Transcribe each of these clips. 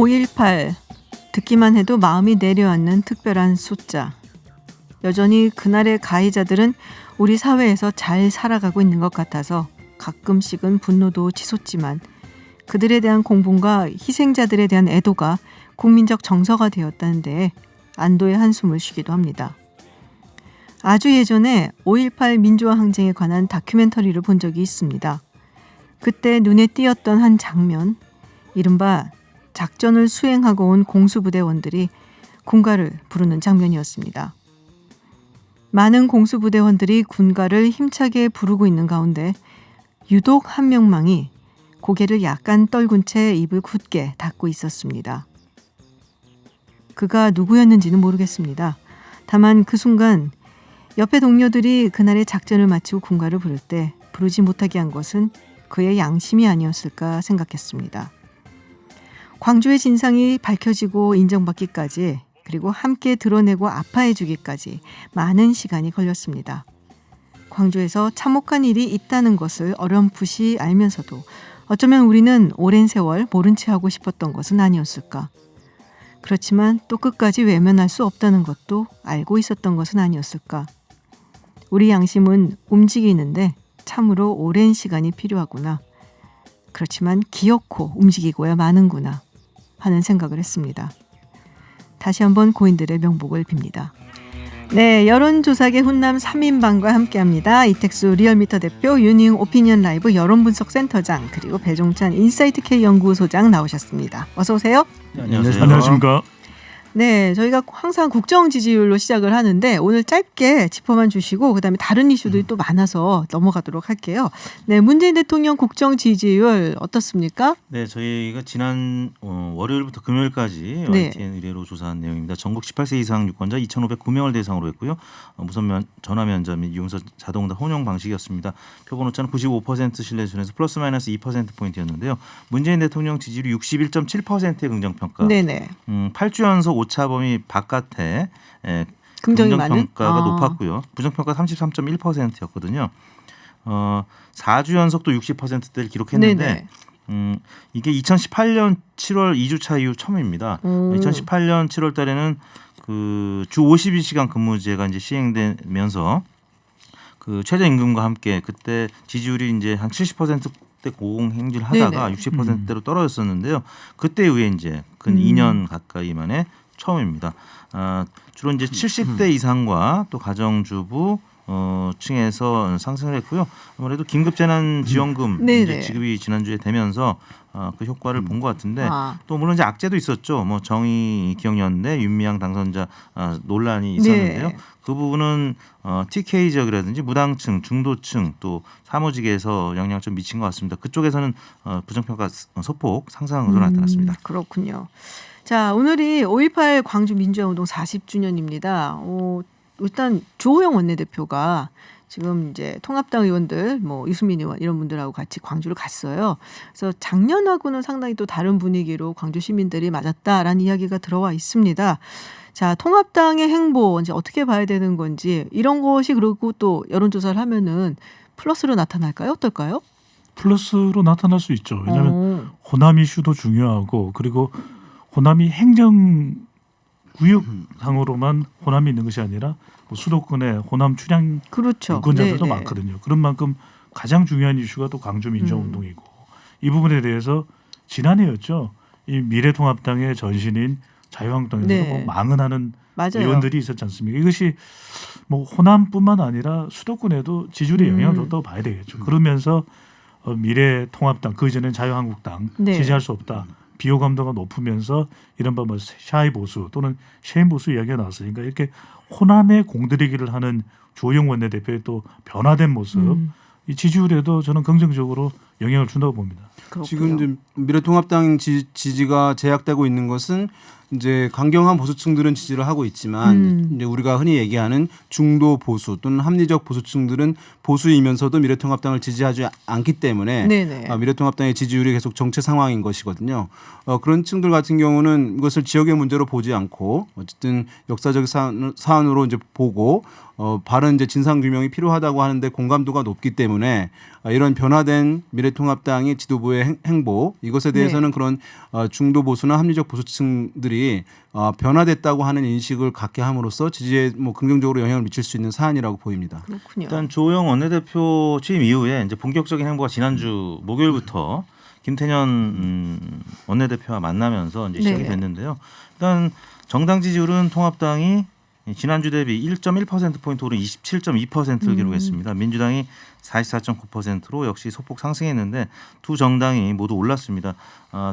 5.18 듣기만 해도 마음이 내려앉는 특별한 숫자. 여전히 그날의 가해자들은 우리 사회에서 잘 살아가고 있는 것 같아서 가끔씩은 분노도 치솟지만 그들에 대한 공분과 희생자들에 대한 애도가 국민적 정서가 되었다는 데 안도의 한숨을 쉬기도 합니다. 아주 예전에 5.18 민주화 항쟁에 관한 다큐멘터리를 본 적이 있습니다. 그때 눈에 띄었던 한 장면, 이른바 작전을 수행하고 온 공수부대원들이 군가를 부르는 장면이었습니다. 많은 공수부대원들이 군가를 힘차게 부르고 있는 가운데 유독 한 명망이 고개를 약간 떨군 채 입을 굳게 닫고 있었습니다. 그가 누구였는지는 모르겠습니다. 다만 그 순간 옆에 동료들이 그날의 작전을 마치고 군가를 부를 때 부르지 못하게 한 것은 그의 양심이 아니었을까 생각했습니다. 광주의 진상이 밝혀지고 인정받기까지, 그리고 함께 드러내고 아파해주기까지 많은 시간이 걸렸습니다. 광주에서 참혹한 일이 있다는 것을 어렴풋이 알면서도 어쩌면 우리는 오랜 세월 모른 채 하고 싶었던 것은 아니었을까. 그렇지만 또 끝까지 외면할 수 없다는 것도 알고 있었던 것은 아니었을까. 우리 양심은 움직이는데 참으로 오랜 시간이 필요하구나. 그렇지만 기어코 움직이고야 마는구나 하는 생각을 했습니다. 다시 한번 고인들의 명복을 빕니다. 네, 여론조사계 훈남 3인방과 함께합니다. 이택수 리얼미터 대표, 윤희웅 오피니언 라이브 여론분석센터장, 그리고 배종찬 인사이트 K 연구소장 나오셨습니다. 어서 오세요. 네, 안녕하세요. 안녕하십니까. 네, 저희가 항상 국정 지지율로 시작을 하는데 오늘 짧게 짚어만 주시고 그다음에 다른 이슈들이 또 많아서 넘어가도록 할게요. 네, 문재인 대통령 국정 지지율 어떻습니까? 네, 저희가 지난 월요일부터 금요일까지 네. YTN 의뢰로 조사한 내용입니다. 전국 18세 이상 유권자 2,509명을 대상으로 했고요. 무선 전화 면접 및 유흥서 자동응답 혼용 방식이었습니다. 표본 오차는 95% 신뢰 수준에서 플러스 마이너스 2%포인트였는데요. 문재인 대통령 지지율이 61.7%의 긍정평가. 네네. 8주 연속 오차 범위 바깥에 많은? 긍정평가가 높았고요. 부정평가 33.1%였거든요. 4주 연속도 60%대를 기록했는데 이게 2018년 7월 2주차 이후 처음입니다. 2018년 7월 달에는 그 주 52시간 근무제가 이제 시행되면서 그 최저임금과 함께 그때 지지율이 이제 한 70%대 고공행진을 하다가 60%대로 떨어졌었는데요. 그때 이후에 이제 근 2년 가까이 만에 처음입니다. 주로 이제 70대 이상과 또 가정주부 층에서 상승을 했고요. 아무래도 긴급재난지원금 이제 지급이 지난주에 되면서 그 효과를 본 것 같은데 또 물론 이제 악재도 있었죠. 뭐 정의기억연대 윤미향 당선자 논란이 있었는데요. 그 부분은 TK 지역이라든지 무당층, 중도층 또 사무직에서 영향을 좀 미친 것 같습니다. 그쪽에서는 부정평가 소폭 상승으로 나타났습니다. 그렇군요. 자, 오늘이 5.18 광주 민주화운동 40주년입니다. 일단 주호영 원내대표가 지금 이제 통합당 의원들, 뭐 유승민 의원 이런 분들하고 같이 광주를 갔어요. 그래서 작년하고는 상당히 또 다른 분위기로 광주 시민들이 맞았다라는 이야기가 들어와 있습니다. 자, 통합당의 행보 이제 어떻게 봐야 되는 건지 이런 것이, 그리고 또 여론조사를 하면은 플러스로 나타날까요? 어떨까요? 플러스로 나타날 수 있죠. 왜냐하면 호남 이슈도 중요하고, 그리고 호남이 행정구역상으로만 호남이 있는 것이 아니라 뭐 수도권에 호남 출향 유권자들도 많거든요. 그런 만큼 가장 중요한 이슈가 또 광주 민주화운동이고, 이 부분에 대해서 지난해였죠. 이 미래통합당의 전신인 자유한국당에서 뭐 망언하는 의원들이 있었지 않습니까? 이것이 뭐 호남뿐만 아니라 수도권에도 지지율에 영향을 줬다고 봐야 되겠죠. 그러면서 미래통합당, 그 이전엔 자유한국당 지지할 수 없다. 비호감도가 높으면서 이른바 뭐 샤이 보수 또는 셰인 보수 이야기가 나왔으니까 이렇게 호남에 공들이기를 하는 주호영 원내대표의 또 변화된 모습, 이 지지율에도 저는 긍정적으로 영향을 준다고 봅니다. 그렇군요. 지금 이제 미래통합당 지지가 제약되고 있는 것은 이제 강경한 보수층들은 지지를 하고 있지만 이제 우리가 흔히 얘기하는 중도 보수 또는 합리적 보수층들은 보수이면서도 미래통합당을 지지하지 않기 때문에 미래통합당의 지지율이 계속 정체 상황인 것이거든요. 그런 층들 같은 경우는 이것을 지역의 문제로 보지 않고 어쨌든 역사적 사안으로 이제 보고 바른 이제 진상 규명이 필요하다고 하는데 공감도가 높기 때문에 이런 변화된 미래통합당의 지도부의 행보 이것에 대해서는 그런 중도 보수나 합리적 보수층들이 변화됐다고 하는 인식을 갖게 함으로써 지지에 뭐 긍정적으로 영향을 미칠 수 있는 사안이라고 보입니다. 그렇군요. 일단 조호영 원내대표 취임 이후에 이제 본격적인 행보가 지난주 목요일부터 김태년 원내대표와 만나면서 이제 시작이 됐는데요. 일단 정당 지지율은 통합당이 지난주 대비 1.1%포인트 오른 27.2%를 기록했습니다. 민주당이 44.9%로 역시 소폭 상승했는데 두 정당이 모두 올랐습니다.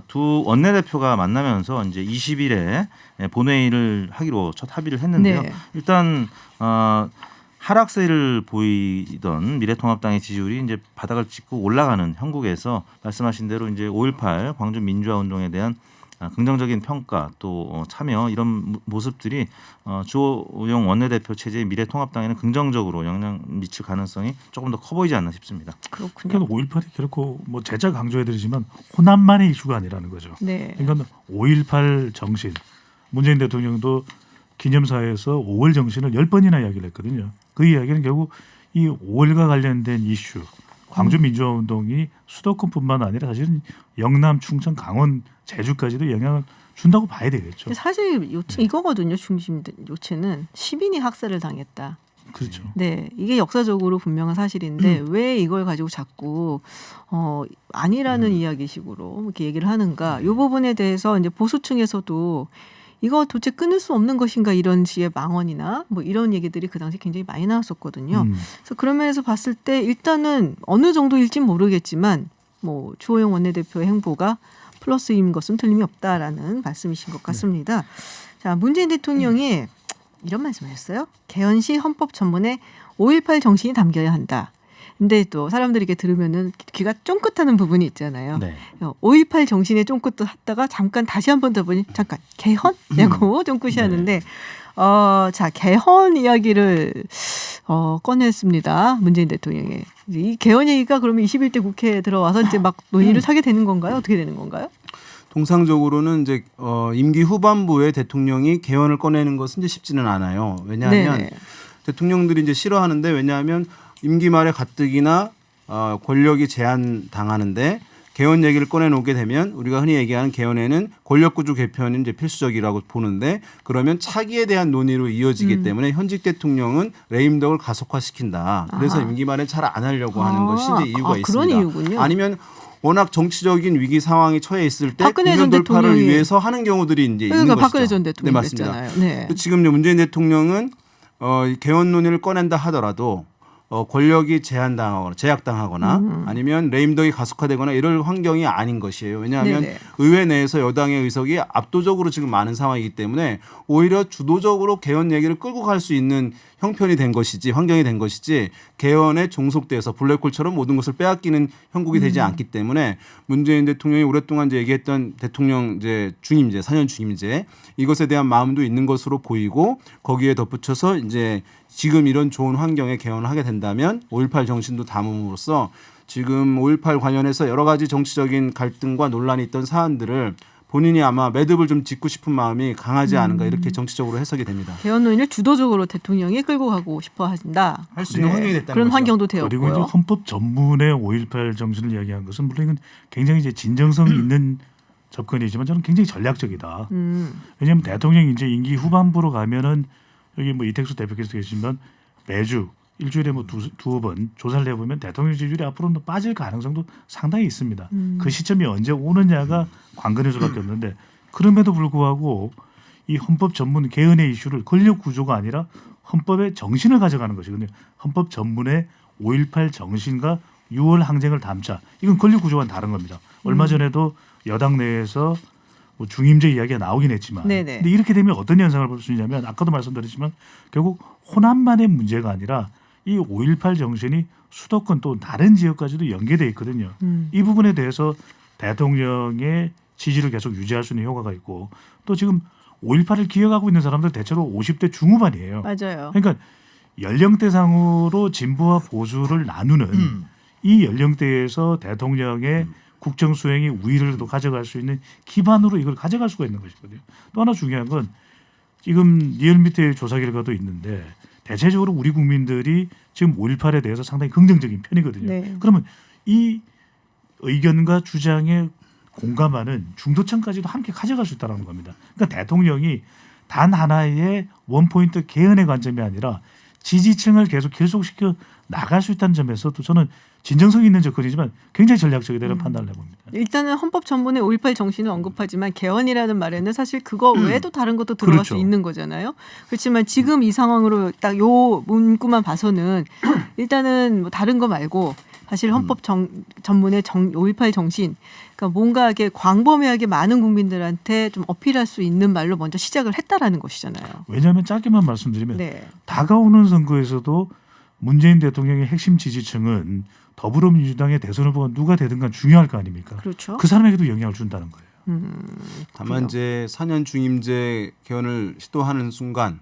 두 원내대표가 만나면서 이제 20일에 본회의를 하기로 첫 합의를 했는데요. 네. 일단 하락세를 보이던 미래통합당의 지지율이 이제 바닥을 찍고 올라가는 형국에서 말씀하신 대로 이제 5.18 광주 민주화 운동에 대한 긍정적인 평가 또 참여 이런 모습들이 주호영 원내대표 체제의 미래통합당에는 긍정적으로 영향 미칠 가능성이 조금 더 커 보이지 않나 싶습니다. 그렇군요. 그러니까 5.18이 결코 뭐 재차 강조해드리지만 호남만의 이슈가 아니라는 거죠. 네. 그러니까 5.18 정신 문재인 대통령도 기념사에서 5월 정신을 10번이나 이야기를 했거든요. 그 이야기는 결국 이 5월과 관련된 이슈 광주 민주화 운동이 수도권뿐만 아니라 사실은 영남, 충청, 강원, 제주까지도 영향을 준다고 봐야 되겠죠. 사실 요체 이거거든요. 중심 요체는 시민이 학살을 당했다. 그렇죠. 네, 이게 역사적으로 분명한 사실인데 왜 이걸 가지고 자꾸 아니라는 이야기식으로 이렇게 얘기를 하는가? 이 부분에 대해서 이제 보수층에서도 이거 도대체 끊을 수 없는 것인가 이런 식의 망언이나 뭐 이런 얘기들이 그 당시 굉장히 많이 나왔었거든요. 그래서 그런 면에서 봤을 때 일단은 어느 정도일진 모르겠지만 뭐 주호영 원내대표의 행보가 플러스인 것은 틀림이 없다라는 말씀이신 것 같습니다. 자, 문재인 대통령이 이런 말씀하셨어요. 개헌시 헌법 전문에 5.18 정신이 담겨야 한다. 근데 또 사람들이 이렇게 들으면은 귀가 쫑긋하는 부분이 있잖아요. 네. 5.18 정신에 쫑긋도 하다가 잠깐 다시 한 번 더 보니 잠깐 개헌이라고 쫑긋이 하는데 자 개헌 이야기를 꺼냈습니다. 문재인 대통령이 이 개헌 얘기가 그러면 21대 국회에 들어와서 이제 막 논의를 하게 되는 건가요? 어떻게 되는 건가요? 통상적으로는 이제 임기 후반부에 대통령이 개헌을 꺼내는 것은 이제 쉽지는 않아요. 왜냐하면 네네. 대통령들이 이제 싫어하는데 왜냐하면 임기 말에 가뜩이나 권력이 제한당하는데 개헌 얘기를 꺼내놓게 되면 우리가 흔히 얘기하는 개헌에는 권력구조 개편이 이제 필수적이라고 보는데 그러면 차기에 대한 논의로 이어지기 때문에 현직 대통령은 레임덕을 가속화시킨다. 그래서 임기 말에 잘 안 하려고 하는 것이 이제 이유가 있습니다. 그런 이유군요. 아니면 워낙 정치적인 위기 상황이 처해 있을 때 박근혜 전 국면 돌파를 대통령이 위해서 하는 경우들이 이제 있는 그러니까 것이죠. 박근혜 전 대통령이 네, 맞습니다. 그랬잖아요. 네. 지금 이제 문재인 대통령은 개헌 논의를 꺼낸다 하더라도 권력이 제약당하거나 아니면 레임덕이 가속화되거나 이럴 환경이 아닌 것이에요. 왜냐하면 네네. 의회 내에서 여당의 의석이 압도적으로 지금 많은 상황이기 때문에 오히려 주도적으로 개헌 얘기를 끌고 갈 수 있는 형편이 된 것이지 환경이 된 것이지 개헌에 종속돼서 블랙홀처럼 모든 것을 빼앗기는 형국이 되지 않기 때문에 문재인 대통령이 오랫동안 이제 얘기했던 대통령 이제 중임제 4년 중임제 이것에 대한 마음도 있는 것으로 보이고 거기에 덧붙여서 이제 지금 이런 좋은 환경에 개헌을 하게 된다면 5.18 정신도 담음으로써 지금 5.18 관련해서 여러 가지 정치적인 갈등과 논란이 있던 사안들을 본인이 아마 매듭을 좀 짓고 싶은 마음이 강하지 않은가 이렇게 정치적으로 해석이 됩니다. 개헌 논의를 주도적으로 대통령이 끌고 가고 싶어 한다. 할 수 있는 환경이 됐다는 그런 거죠. 환경도 그리고 이제 되었고요. 헌법 전문의 5.18 정신을 이야기한 것은 물론 이건 굉장히 이제 진정성 있는 접근이지만 저는 굉장히 전략적이다. 왜냐하면 대통령이 이제 임기 후반부로 가면은 여기 뭐 이택수 대표께서 계시지만 매주 일주일에 뭐 두어 번 조사를 해보면 대통령 지지율이 앞으로는 빠질 가능성도 상당히 있습니다. 그 시점이 언제 오느냐가 관건일 수밖에 없는데 그럼에도 불구하고 이 헌법 전문 개헌의 이슈를 권력 구조가 아니라 헌법의 정신을 가져가는 것이거든요. 헌법 전문의 5.18 정신과 6월 항쟁을 담자. 이건 권력 구조와는 다른 겁니다. 얼마 전에도 여당 내에서 뭐 중임제 이야기가 나오긴 했지만 네네. 근데 이렇게 되면 어떤 현상을 볼 수 있냐면 아까도 말씀드렸지만 결국 호남만의 문제가 아니라 이 5.18 정신이 수도권 또 다른 지역까지도 연계돼 있거든요. 이 부분에 대해서 대통령의 지지를 계속 유지할 수 있는 효과가 있고 또 지금 5.18을 기억하고 있는 사람들 대체로 50대 중후반이에요. 맞아요. 그러니까 연령대상으로 진보와 보수를 나누는 이 연령대에서 대통령의 국정 수행이 우위를 또 가져갈 수 있는 기반으로 이걸 가져갈 수가 있는 것이거든요. 또 하나 중요한 건 지금 리얼미터의 조사 결과도 있는데 대체적으로 우리 국민들이 지금 5.18에 대해서 상당히 긍정적인 편이거든요. 네. 그러면 이 의견과 주장에 공감하는 중도층까지도 함께 가져갈 수 있다는 겁니다. 그러니까 대통령이 단 하나의 원포인트 개헌의 관점이 아니라 지지층을 계속 결속시켜 나갈 수 있다는 점에서도 저는 진정성 있는 접근이지만 굉장히 전략적이라는 판단을 해봅니다. 일단은 헌법 전문의 5.18 정신을 언급하지만 개헌이라는 말에는 사실 그거 외에도 다른 것도 들어갈 그렇죠. 수 있는 거잖아요. 그렇지만 지금 이 상황으로 딱 요 문구만 봐서는 일단은 뭐 다른 거 말고 사실 헌법 전문의 5.18 정신, 그러니까 뭔가 이렇게 광범위하게 많은 국민들한테 좀 어필할 수 있는 말로 먼저 시작을 했다라는 것이잖아요. 왜냐하면 짧게만 말씀드리면 네. 다가오는 선거에서도 문재인 대통령의 핵심 지지층은 더불어민주당의 대선 후보가 누가 되든 간 중요할 거 아닙니까? 그렇죠. 그 사람에게도 영향을 준다는 거예요. 다만 이제 4년 중임제 개헌을 시도하는 순간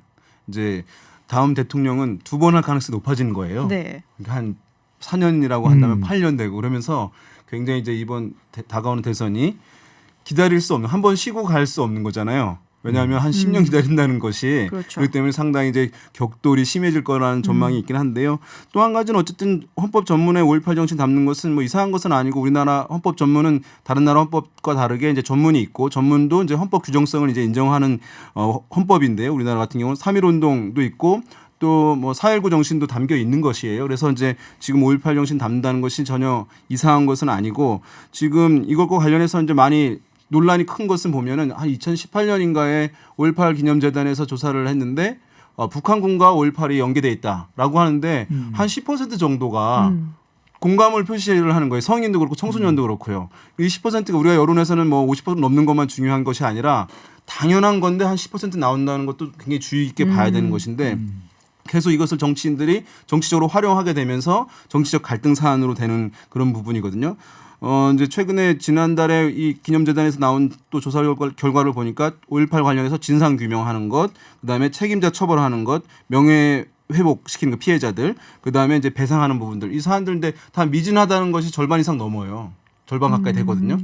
이제 다음 대통령은 2번 할 가능성이 높아지는 거예요. 네. 그러니까 한 4년이라고 한다면 8년 되고 그러면서 굉장히 이제 이번 다가오는 대선이 기다릴 수 없는, 한 번 쉬고 갈 수 없는 거잖아요. 왜냐하면 한 10년 기다린다는 것이 그렇죠. 그렇기 때문에 상당히 이제 격돌이 심해질 거라는 전망이 있긴 한데요. 또 한 가지는 어쨌든 헌법 전문의 5.18 정신 담는 것은 뭐 이상한 것은 아니고 우리나라 헌법 전문은 다른 나라 헌법과 다르게 이제 전문이 있고 전문도 이제 헌법 규정성을 이제 인정하는 헌법인데요. 우리나라 같은 경우는 3.1 운동도 있고 또 뭐 4.19 정신도 담겨 있는 것이에요. 그래서 이제 지금 5.18 정신 담는다는 것이 전혀 이상한 것은 아니고 지금 이것과 관련해서 이제 많이 논란이 큰 것은 보면은 한 2018년인가에 5.18 기념재단에서 조사를 했는데 북한군과 5.18이 연계돼 있다라고 하는데 한 10% 정도가 공감을 표시를 하는 거예요. 성인도 그렇고 청소년도 그렇고요. 이 10%가 우리가 여론에서는 뭐 50% 넘는 것만 중요한 것이 아니라 당연한 건데 한 10% 나온다는 것도 굉장히 주의 깊게 봐야 되는 것인데 계속 이것을 정치인들이 정치적으로 활용하게 되면서 정치적 갈등 사안으로 되는 그런 부분이거든요. 이제 최근에 지난달에 이 기념재단에서 나온 또 조사 결과를 보니까 5.18 관련해서 진상 규명하는 것, 그다음에 책임자 처벌하는 것, 명예 회복시키는 것, 피해자들, 그다음에 이제 배상하는 부분들, 이 사안들인데 다 미진하다는 것이 절반 이상 넘어요. 절반 가까이 되거든요.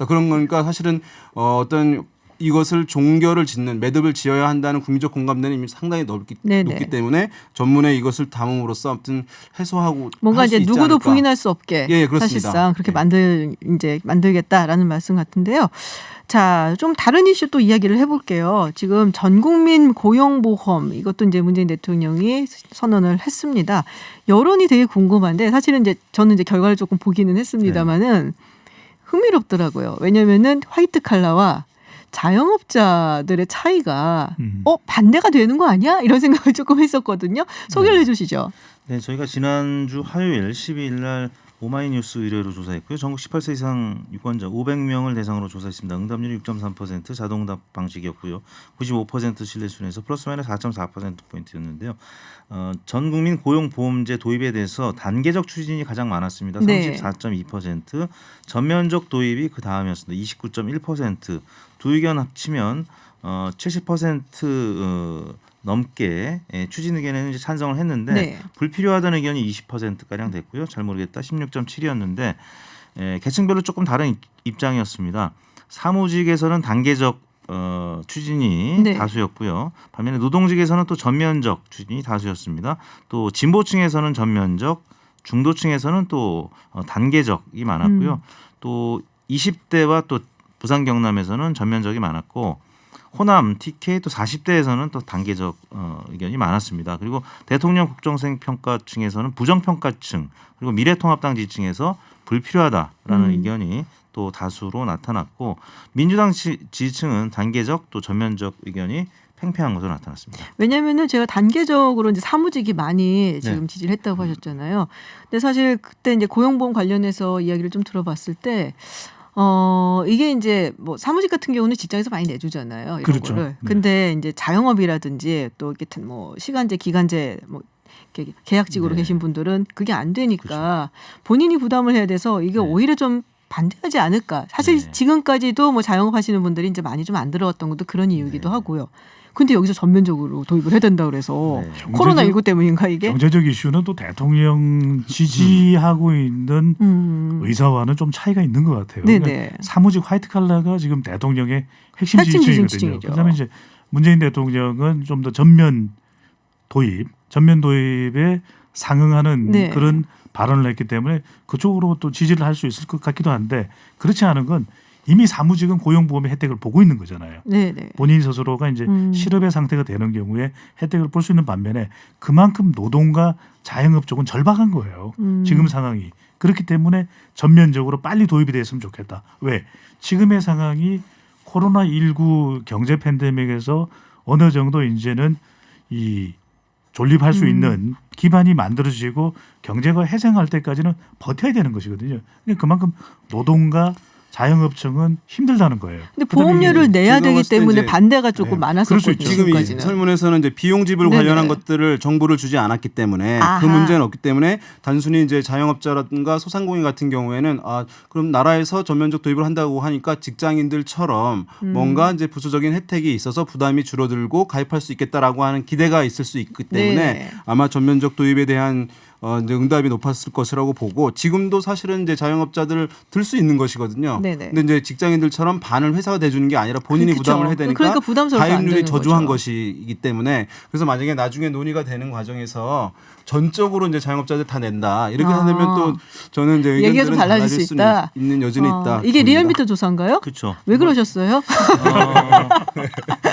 그런 거니까 사실은 어떤 이것을 종결을 짓는, 매듭을 지어야 한다는 국민적 공감대는 이미 상당히 높기 때문에 전문에 이것을 담음으로써 아무튼 해소하고 뭔가 이제 누구도 않을까. 부인할 수 없게 예, 그렇습니다. 사실상 그렇게 예. 만들겠다라는 말씀 같은데요. 자, 좀 다른 이슈 또 이야기를 해볼게요. 지금 전국민 고용보험, 이것도 이제 문재인 대통령이 선언을 했습니다. 여론이 되게 궁금한데 사실은 이제 저는 이제 결과를 조금 보기는 했습니다만은 흥미롭더라고요. 왜냐면은 화이트 칼라와 자영업자들의 차이가 반대가 되는 거 아니야? 이런 생각을 조금 했었거든요. 소개를 해주시죠. 네, 저희가 지난주 화요일 12일 날 오마이뉴스 의뢰로 조사했고요. 전국 18세 이상 유권자 500명을 대상으로 조사했습니다. 응답률이 6.3%, 자동응답 방식이었고요. 95% 신뢰순에서 플러스 마이너스 4.4%포인트였는데요. 전 국민 고용보험제 도입에 대해서 단계적 추진이 가장 많았습니다. 34.2%, 전면적 도입이 그 다음이었습니다. 29.1%, 두 의견 합치면 70% 넘게 추진 의견에는 이제 찬성을 했는데 불필요하다는 의견이 20%가량 됐고요. 잘 모르겠다 16.7이었는데 계층별로 조금 다른 입장이었습니다. 사무직에서는 단계적 추진이 다수였고요. 반면에 노동직에서는 또 전면적 추진이 다수였습니다. 또 진보층에서는 전면적, 중도층에서는 또 단계적이 많았고요. 또 20대와 또 부산 경남에서는 전면적이 많았고 호남, TK 또 40대에서는 또 단계적 의견이 많았습니다. 그리고 대통령 국정수행 평가층에서는 부정평가층 그리고 미래통합당 지지층에서 불필요하다라는 의견이 또 다수로 나타났고 민주당 지지층은 단계적 또 전면적 의견이 팽팽한 것으로 나타났습니다. 왜냐하면은 제가 단계적으로 이제 사무직이 많이 지금 지지를 했다고 하셨잖아요. 근데 사실 그때 이제 고용보험 관련해서 이야기를 좀 들어봤을 때. 이게 이제 뭐 사무직 같은 경우는 직장에서 많이 내주잖아요. 이런 그렇죠. 거를. 근데 이제 자영업이라든지 또 이렇게 뭐 시간제, 기간제 뭐 이렇게 계약직으로 계신 분들은 그게 안 되니까 본인이 부담을 해야 돼서 이게 오히려 좀 반대하지 않을까. 사실 지금까지도 뭐 자영업 하시는 분들이 이제 많이 좀 안 들어왔던 것도 그런 이유이기도 하고요. 근데 여기서 전면적으로 도입을 해야 된다 그래서 코로나19 때문인가 이게? 경제적 이슈는 또 대통령 지지하고 있는 의사와는 좀 차이가 있는 것 같아요. 그러니까 사무직 화이트 칼라가 지금 대통령의 핵심 지지층이거든요. 그다음에 이제 문재인 대통령은 좀 더 전면 도입에 상응하는 그런 발언을 했기 때문에 그쪽으로 또 지지를 할 수 있을 것 같기도 한데 그렇지 않은 건 이미 사무직은 고용보험의 혜택을 보고 있는 거잖아요. 네네. 본인 스스로가 이제 실업의 상태가 되는 경우에 혜택을 볼 수 있는 반면에 그만큼 노동과 자영업 쪽은 절박한 거예요. 지금 상황이. 그렇기 때문에 전면적으로 빨리 도입이 됐으면 좋겠다. 왜? 지금의 상황이 코로나19 경제 팬데믹에서 어느 정도 이제는 이 존립할 수 있는 기반이 만들어지고 경제가 회생할 때까지는 버텨야 되는 것이거든요. 그러니까 그만큼 노동과 자영업층은 힘들다는 거예요. 근데 보험료를 내야 되기 때문에 반대가 조금 그럴 수 많았었거든요. 있죠. 지금 이 지금까지는. 설문에서는 이제 비용 지불 네네. 관련한 것들을 정보를 주지 않았기 때문에 아하. 그 문제는 없기 때문에 단순히 이제 자영업자라든가 소상공인 같은 경우에는 그럼 나라에서 전면적 도입을 한다고 하니까 직장인들처럼 뭔가 이제 부수적인 혜택이 있어서 부담이 줄어들고 가입할 수 있겠다라고 하는 기대가 있을 수 있기 때문에 네네. 아마 전면적 도입에 대한 이제 응답이 높았을 것이라고 보고 지금도 사실은 이제 자영업자들을 들 수 있는 것이거든요. 네네. 근데 이제 직장인들처럼 반을 회사가 대주는 게 아니라 본인이 그쵸. 부담을 해야 되니까 그러니까 부담스러워서 안 가입률이 되는 저조한 거죠. 것이기 때문에 그래서 만약에 나중에 논의가 되는 과정에서 전적으로 이제 자영업자들 다 낸다 이렇게 아. 되면 또 저는 이제 얘기가 좀 의견들은 달라질 달라질 수 수는 있다. 있는 여지는 있다. 이게 봅니다. 리얼미터 조사인가요? 그렇죠. 왜 그러셨어요?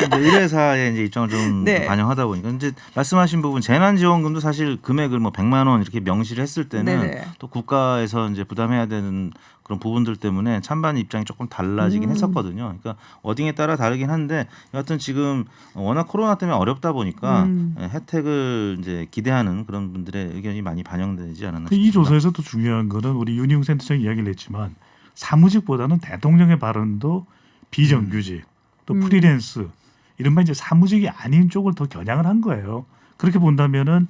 이제 의뢰사의 이제 입장을 좀 네. 반영하다 보니까 이제 말씀하신 부분 재난지원금도 사실 금액을 뭐 100만 원 이렇게 명시를 했을 때는 네네. 또 국가에서 이제 부담해야 되는 그런 부분들 때문에 찬반 입장이 조금 달라지긴 했었거든요. 그러니까 어딩에 따라 다르긴 한데 여하튼 지금 워낙 코로나 때문에 어렵다 보니까 혜택을 이제 기대하는 그런 분들의 의견이 많이 반영되지 않았나 싶습니다. 이 조사에서도 중요한 거는 우리 윤희용 센터장이 이야기를 했지만 사무직보다는 대통령의 발언도 비정규직 또 프리랜스 이른바 이제 사무직이 아닌 쪽을 더 겨냥을 한 거예요. 그렇게 본다면은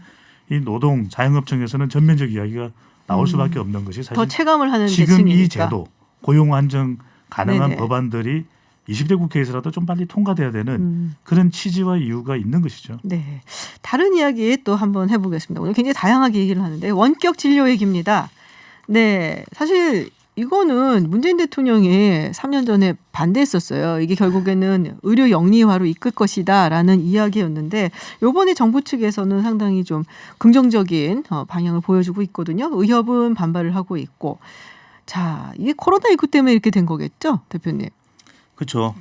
이 노동 자영업층에서는 전면적 이야기가 나올 수밖에 없는 것이 사실 더 체감을 하는 지금 이 계층이니까. 제도 고용 안정 가능한 네네. 법안들이 20대 국회에서라도 좀 빨리 통과돼야 되는 그런 취지와 이유가 있는 것이죠. 네. 다른 이야기 또 한번 해보겠습니다. 오늘 굉장히 다양하게 얘기를 하는데 원격 진료 얘기입니다. 네. 사실 이거는 문재인 대통령이 3년 전에 반대했었어요. 이게 결국에는 의료 영리화로 이끌 것이다라는 이야기였는데 이번에 정부 측에서는 상당히 좀 긍정적인 방향을 보여주고 있거든요. 의협은 반발을 하고 있고. 자, 이게 코로나19 때문에 이렇게 된 거겠죠, 대표님? 그렇죠.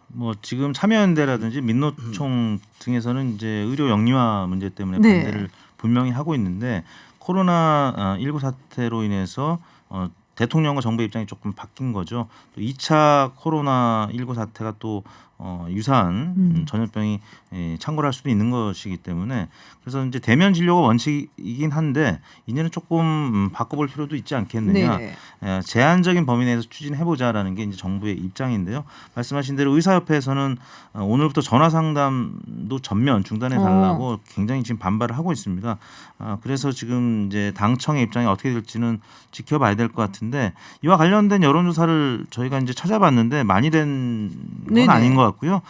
뭐 지금 참여연대라든지 민노총 등에서는 이제 의료 영리화 문제 때문에 네. 반대를 분명히 하고 있는데 코로나19 사태로 인해서 대통령과 정부의 입장이 조금 바뀐 거죠. 또 2차 코로나19 사태가 또 유사한 전염병이 창궐할 수도 있는 것이기 때문에 그래서 이제 대면 진료가 원칙이긴 한데 이제는 조금 바꿔볼 필요도 있지 않겠느냐. 네. 제한적인 범위 내에서 추진해보자라는 게 이제 정부의 입장인데요. 말씀하신 대로 의사협회에서는 오늘부터 전화 상담도 전면 중단해달라고 굉장히 지금 반발을 하고 있습니다. 그래서 지금 이제 당청의 입장이 어떻게 될지는 지켜봐야 될 것 같은데 이와 관련된 여론조사를 저희가 이제 찾아봤는데 많이 된 건 네네. 아닌 것 같고요.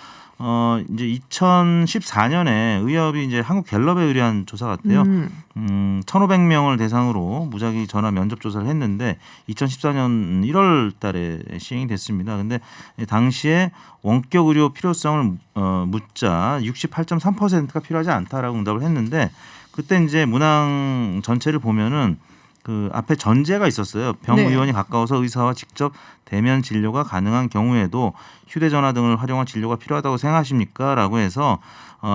이제 2014년에 의협이 이제 한국 갤럽에 의뢰한 조사 같아요. 1,500명을 대상으로 무작위 전화 면접 조사를 했는데 2014년 1월 달에 시행이 됐습니다. 근데 당시에 원격 의료 필요성을 묻자 68.3%가 필요하지 않다라고 응답을 했는데 그때 이제 문항 전체를 보면은 그 앞에 전제가 있었어요. 병의원이 가까워서 의사와 직접 대면 진료가 가능한 경우에도 휴대전화 등을 활용한 진료가 필요하다고 생각하십니까? 라고 해서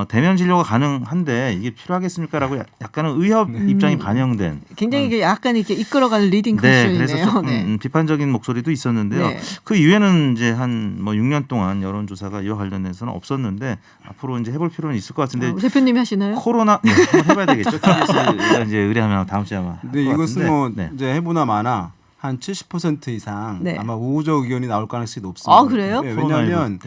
대면 진료가 가능한데 이게 필요하겠습니까?라고 약간은 의협 입장이 반영된 굉장히 이게 약간 이렇게 이끌어가는 리딩 네, 퀘스천이네요. 그래서 조금 비판적인 목소리도 있었는데요. 네. 그 이후에는 이제 한 뭐 6년 동안 여론조사가 이와 관련해서는 없었는데 앞으로 이제 해볼 필요는 있을 것 같은데 대표님이 하시나요? 코로나 한번 해봐야 되겠죠. TBS가 이제 의뢰하면 다음 주에 아마. 근데 이것은 뭐 네. 이제 해보나 마나 한 70% 이상 네. 아마 우호적 의견이 나올 가능성이 높습니다. 아, 그래요? 네, 왜냐하면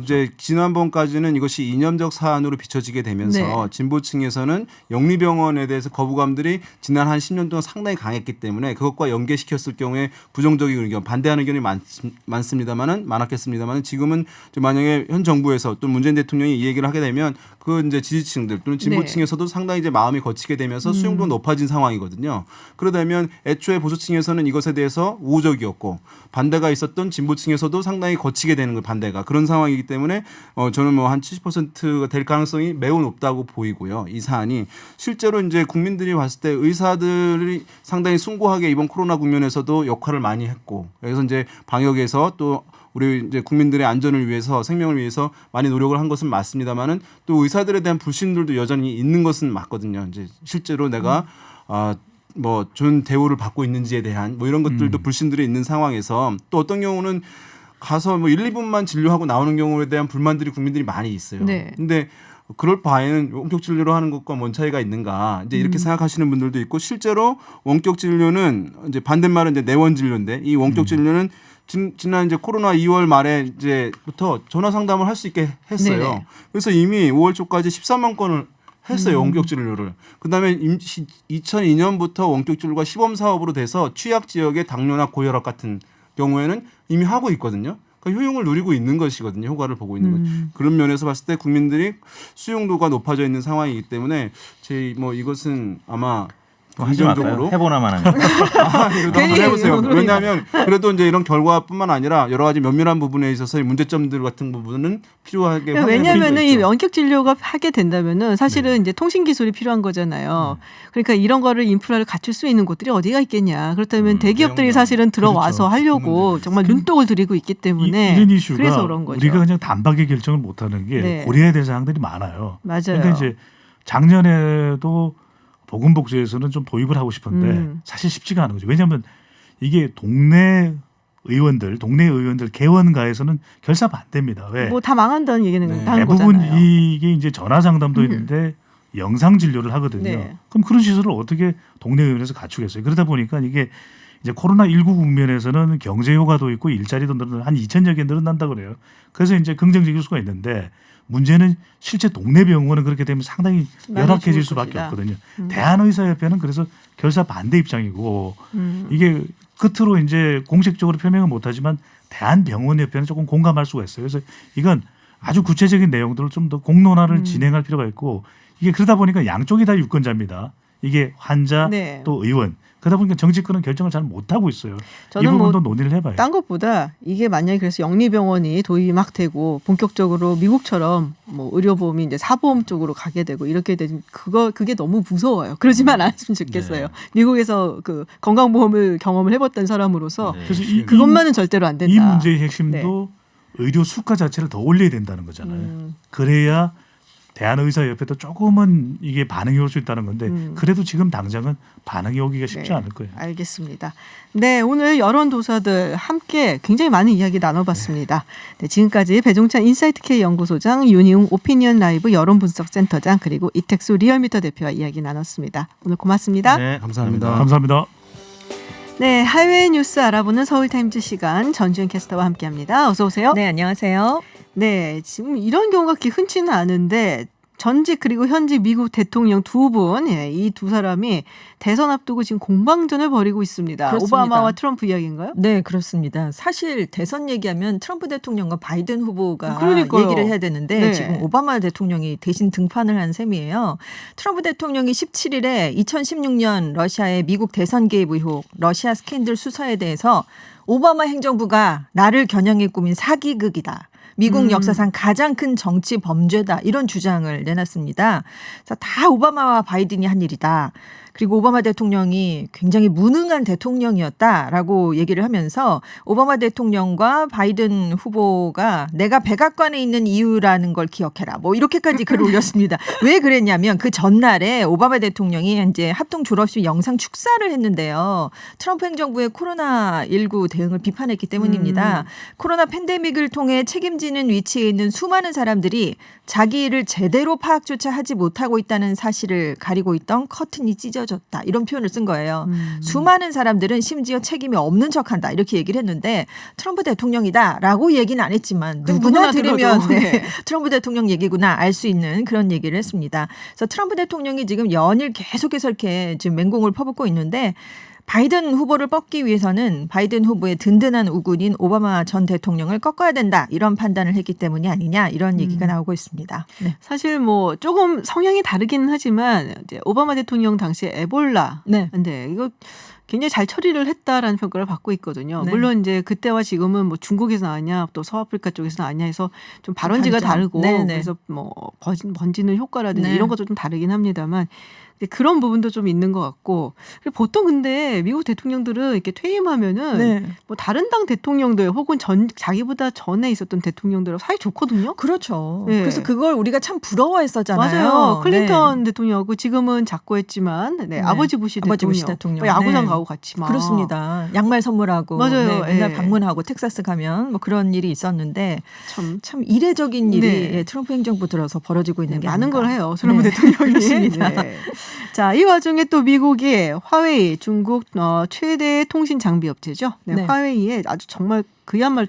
이제 지난번까지는 이것이 이념적 사안으로 비춰지게 되면서 네. 진보층에서는 영리병원에 대해서 거부감들이 지난 한 10년 동안 상당히 강했기 때문에 그것과 연계시켰을 경우에 부정적인 의견, 반대하는 의견이 많았겠습니다만은 지금은 이제 만약에 현 정부에서 또 문재인 대통령이 이 얘기를 하게 되면 그 이제 지지층들 또는 진보층에서도 상당히 이제 마음이 거치게 되면서 수용도가 높아진 상황이거든요. 그러다면 애초에 보수층에서는 이것에 대해서 우호적이었고 반대가 있었던 진보층에서도 상당히 거치게 되는 거 반대가 그런 상황이기 때문에 저는 뭐 한 70%가 될 가능성이 매우 높다고 보이고요. 이 사안이 실제로 이제 국민들이 봤을 때 의사들이 상당히 숭고하게 이번 코로나 국면에서도 역할을 많이 했고 그래서 이제 방역에서 또 우리 이제 국민들의 안전을 위해서 생명을 위해서 많이 노력을 한 것은 맞습니다만은 또 의사들에 대한 불신들도 여전히 있는 것은 맞거든요. 이제 실제로 내가 뭐 좋은 대우를 받고 있는지에 대한 뭐 이런 것들도 불신들이 있는 상황에서 또 어떤 경우는 가서 뭐 1, 2분만 진료하고 나오는 경우에 대한 불만들이 국민들이 많이 있어요. 네. 근데 그럴 바에는 원격 진료로 하는 것과 뭔 차이가 있는가 이제 이렇게 생각하시는 분들도 있고 실제로 원격 진료는 이제 반대말은 이제 내원 진료인데 이 원격 진료는 지난 이제 코로나 2월 말에 이제부터 전화 상담을 할 수 있게 했어요. 네네. 그래서 이미 5월 초까지 13만 건을 했어요. 원격 진료를. 그다음에 2002년부터 원격 진료가 시범 사업으로 돼서 취약 지역의 당뇨나 고혈압 같은 경우에는 이미 하고 있거든요. 그러니까 효용을 누리고 있는 것이거든요. 효과를 보고 있는 것. 그런 면에서 봤을 때 국민들이 수용도가 높아져 있는 상황이기 때문에 제 뭐 이것은 아마 하지 말까요? 해보나만 하면. 이거 한번 해보세요. 왜냐하면 그래도 이제 이런 결과뿐만 아니라 여러 가지 면밀한 부분에 있어서의 문제점들 같은 부분은 필요하게. 왜냐하면은 이 원격 진료가 하게 된다면은 사실은 이제 통신 기술이 필요한 거잖아요. 그러니까 이런 거를 인프라를 갖출 수 있는 곳들이 어디가 있겠냐. 그렇다면 대기업들이 사실은 들어와서 하려고 정말 눈독을 들이고 있기 때문에 이런 이슈가 그래서 그런 거죠. 우리가 그냥 단박에 결정을 못하는 게 고려해야 될 사항들이 많아요. 맞아요. 그러니까 이제 작년에도 보건복지에서는 좀 도입을 하고 싶은데 사실 쉽지가 않은 거죠. 왜냐하면 이게 동네 의원들 개원가에서는 결사 반대입니다. 왜? 뭐 다 망한다는 얘기는 다 한 대부분 거잖아요. 이게 이제 전화 상담도 있는데 영상 진료를 하거든요. 네. 그럼 그런 시설을 어떻게 동네 의원에서 갖추겠어요? 그러다 보니까 이게 이제 코로나19 국면에서는 경제 효과도 있고 일자리도 한 2,000여 개 늘어난다 그래요. 그래서 이제 긍정적일 수가 있는데 문제는 실제 동네 병원은 그렇게 되면 상당히 열악해질 수밖에 없거든요. 대한의사협회는 그래서 결사 반대 입장이고 이게 끝으로 이제 공식적으로 표명은 못하지만 대한병원협회는 조금 공감할 수가 있어요. 그래서 이건 아주 구체적인 내용들을 좀 더 공론화를 진행할 필요가 있고 이게 그러다 보니까 양쪽이 다 유권자입니다. 이게 환자 또 의원. 그러다 보니까 정치권은 결정을 잘 못하고 있어요. 이 부분도 논의를 해봐요. 딴 것보다 이게 만약에 그래서 영리병원이 도입이 막 되고 본격적으로 미국처럼 뭐 의료보험이 이제 사보험 쪽으로 가게 되고 이렇게 되면 그게 너무 무서워요. 그러지만 않았으면 좋겠어요. 미국에서 그 건강보험을 경험을 해봤던 사람으로서 그래서 그것만은 절대로 안 된다. 이 문제의 핵심도 의료 수가 자체를 더 올려야 된다는 거잖아요. 그래야 대한의사협회도 조금은 이게 반응이 올 수 있다는 건데 그래도 지금 당장은 반응이 오기가 쉽지 않을 거예요. 알겠습니다. 네, 오늘 여론조사들 함께 굉장히 많은 이야기 나눠봤습니다. 네, 지금까지 배종찬 인사이트K 연구소장, 윤희웅 오피니언 라이브 여론분석센터장 그리고 이택수 리얼미터 대표와 이야기 나눴습니다. 오늘 고맙습니다. 네, 감사합니다. 감사합니다. 네, 해외 뉴스 알아보는 서울타임즈 시간 전주현 캐스터와 함께합니다. 어서 오세요. 네, 안녕하세요. 네, 지금 이런 경우가 그렇게 흔치는 않은데 전직 그리고 현직 미국 대통령 두 분, 이 두 사람이 대선 앞두고 지금 공방전을 벌이고 있습니다. 그렇습니다. 오바마와 트럼프 이야기인가요? 네, 그렇습니다. 사실 대선 얘기하면 트럼프 대통령과 바이든 후보가 그러니까요. 얘기를 해야 되는데 네. 지금 오바마 대통령이 대신 등판을 한 셈이에요. 트럼프 대통령이 17일에 2016년 러시아의 미국 대선 개입 의혹, 러시아 스캔들 수사에 대해서 오바마 행정부가 나를 겨냥해 꾸민 사기극이다. 미국 역사상 가장 큰 정치 범죄다. 이런 주장을 내놨습니다. 그래서 다 오바마와 바이든이 한 일이다. 그리고 오바마 대통령이 굉장히 무능한 대통령이었다라고 얘기를 하면서 오바마 대통령과 바이든 후보가 내가 백악관에 있는 이유라는 걸 기억해라. 뭐 이렇게까지 글을 올렸습니다. 왜 그랬냐면 그 전날에 오바마 대통령이 이제 합동 졸업식 영상 축사를 했는데요. 트럼프 행정부의 코로나19 대응을 비판했기 때문입니다. 코로나 팬데믹을 통해 책임지는 위치에 있는 수많은 사람들이 자기 일을 제대로 파악조차 하지 못하고 있다는 사실을 가리고 있던 커튼이 찢어졌다. 이런 표현을 쓴 거예요. 수많은 사람들은 심지어 책임이 없는 척한다. 이렇게 얘기를 했는데 트럼프 대통령이다라고 얘기는 안 했지만 누구나 들으면 트럼프 대통령 얘기구나 알 수 있는 그런 얘기를 했습니다. 그래서 트럼프 대통령이 지금 연일 계속해서 이렇게 지금 맹공을 퍼붓고 있는데 바이든 후보를 뻗기 위해서는 바이든 후보의 든든한 우군인 오바마 전 대통령을 꺾어야 된다. 이런 판단을 했기 때문이 아니냐 이런 얘기가 나오고 있습니다. 네. 사실 뭐 조금 성향이 다르기는 하지만 이제 오바마 대통령 당시에 에볼라. 네. 근데 이거 굉장히 잘 처리를 했다라는 평가를 받고 있거든요. 네. 물론 이제 그때와 지금은 뭐 중국에서 나왔냐 또 서아프리카 쪽에서 나왔냐 해서 좀 발원지가 다르고 네네. 그래서 뭐 번지는 효과라든지 네. 이런 것도 좀 다르긴 합니다만 그런 부분도 좀 있는 것 같고 그리고 보통 근데 미국 대통령들은 이렇게 퇴임하면은 네. 뭐 다른 당 대통령들 혹은 자기보다 전에 있었던 대통령들하고 사이 좋거든요. 그렇죠. 네. 그래서 그걸 우리가 참 부러워했었잖아요. 맞아요. 클린턴 네. 대통령하고 지금은 작고 했지만 네. 아버지 부시 대통령. 야구장 네. 가고 같이 막. 그렇습니다. 양말 선물하고 맞아요. 네, 맨날 예. 방문하고 텍사스 가면 뭐 그런 일이 있었는데 참 참 이례적인 일이 네. 예, 트럼프 행정부 들어서 벌어지고 있는 게 많은 아닌가. 걸 해요. 트럼프 네. 대통령이. 그렇습니다. 네. 자, 이 와중에 또 미국이 화웨이 중국 최대 통신 장비 업체죠. 네, 네. 화웨이에 아주 정말 그야말로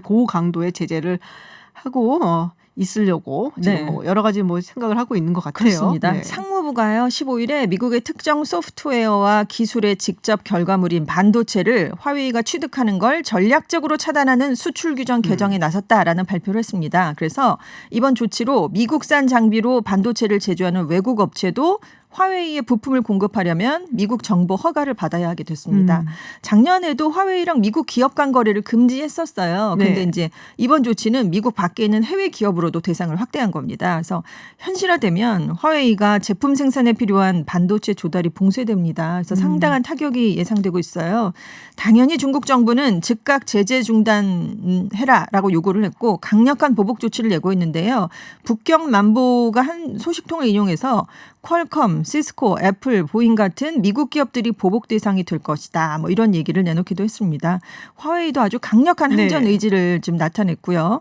고강도의 제재를 하고 있으려고 지금 네. 뭐 여러 가지 뭐 생각을 하고 있는 것 같아요. 그렇습니다. 네. 상무부가요 15일에 미국의 특정 소프트웨어와 기술의 직접 결과물인 반도체를 화웨이가 취득하는 걸 전략적으로 차단하는 수출 규정 개정에 나섰다라는 발표를 했습니다. 그래서 이번 조치로 미국산 장비로 반도체를 제조하는 외국 업체도 화웨이에 부품을 공급하려면 미국 정보 허가를 받아야 하게 됐습니다. 작년에도 화웨이랑 미국 기업 간 거래를 금지했었어요. 그런데 네. 이제 이번 조치는 미국 밖에 있는 해외 기업으로도 대상을 확대한 겁니다. 그래서 현실화되면 화웨이가 제품 생산에 필요한 반도체 조달이 봉쇄됩니다. 그래서 상당한 타격이 예상되고 있어요. 당연히 중국 정부는 즉각 제재 중단해라라고 요구를 했고 강력한 보복 조치를 내고 있는데요. 북경 만보가 한 소식통을 인용해서 퀄컴, 시스코, 애플, 보잉 같은 미국 기업들이 보복 대상이 될 것이다. 뭐 이런 얘기를 내놓기도 했습니다. 화웨이도 아주 강력한 항전 네. 의지를 좀 나타냈고요.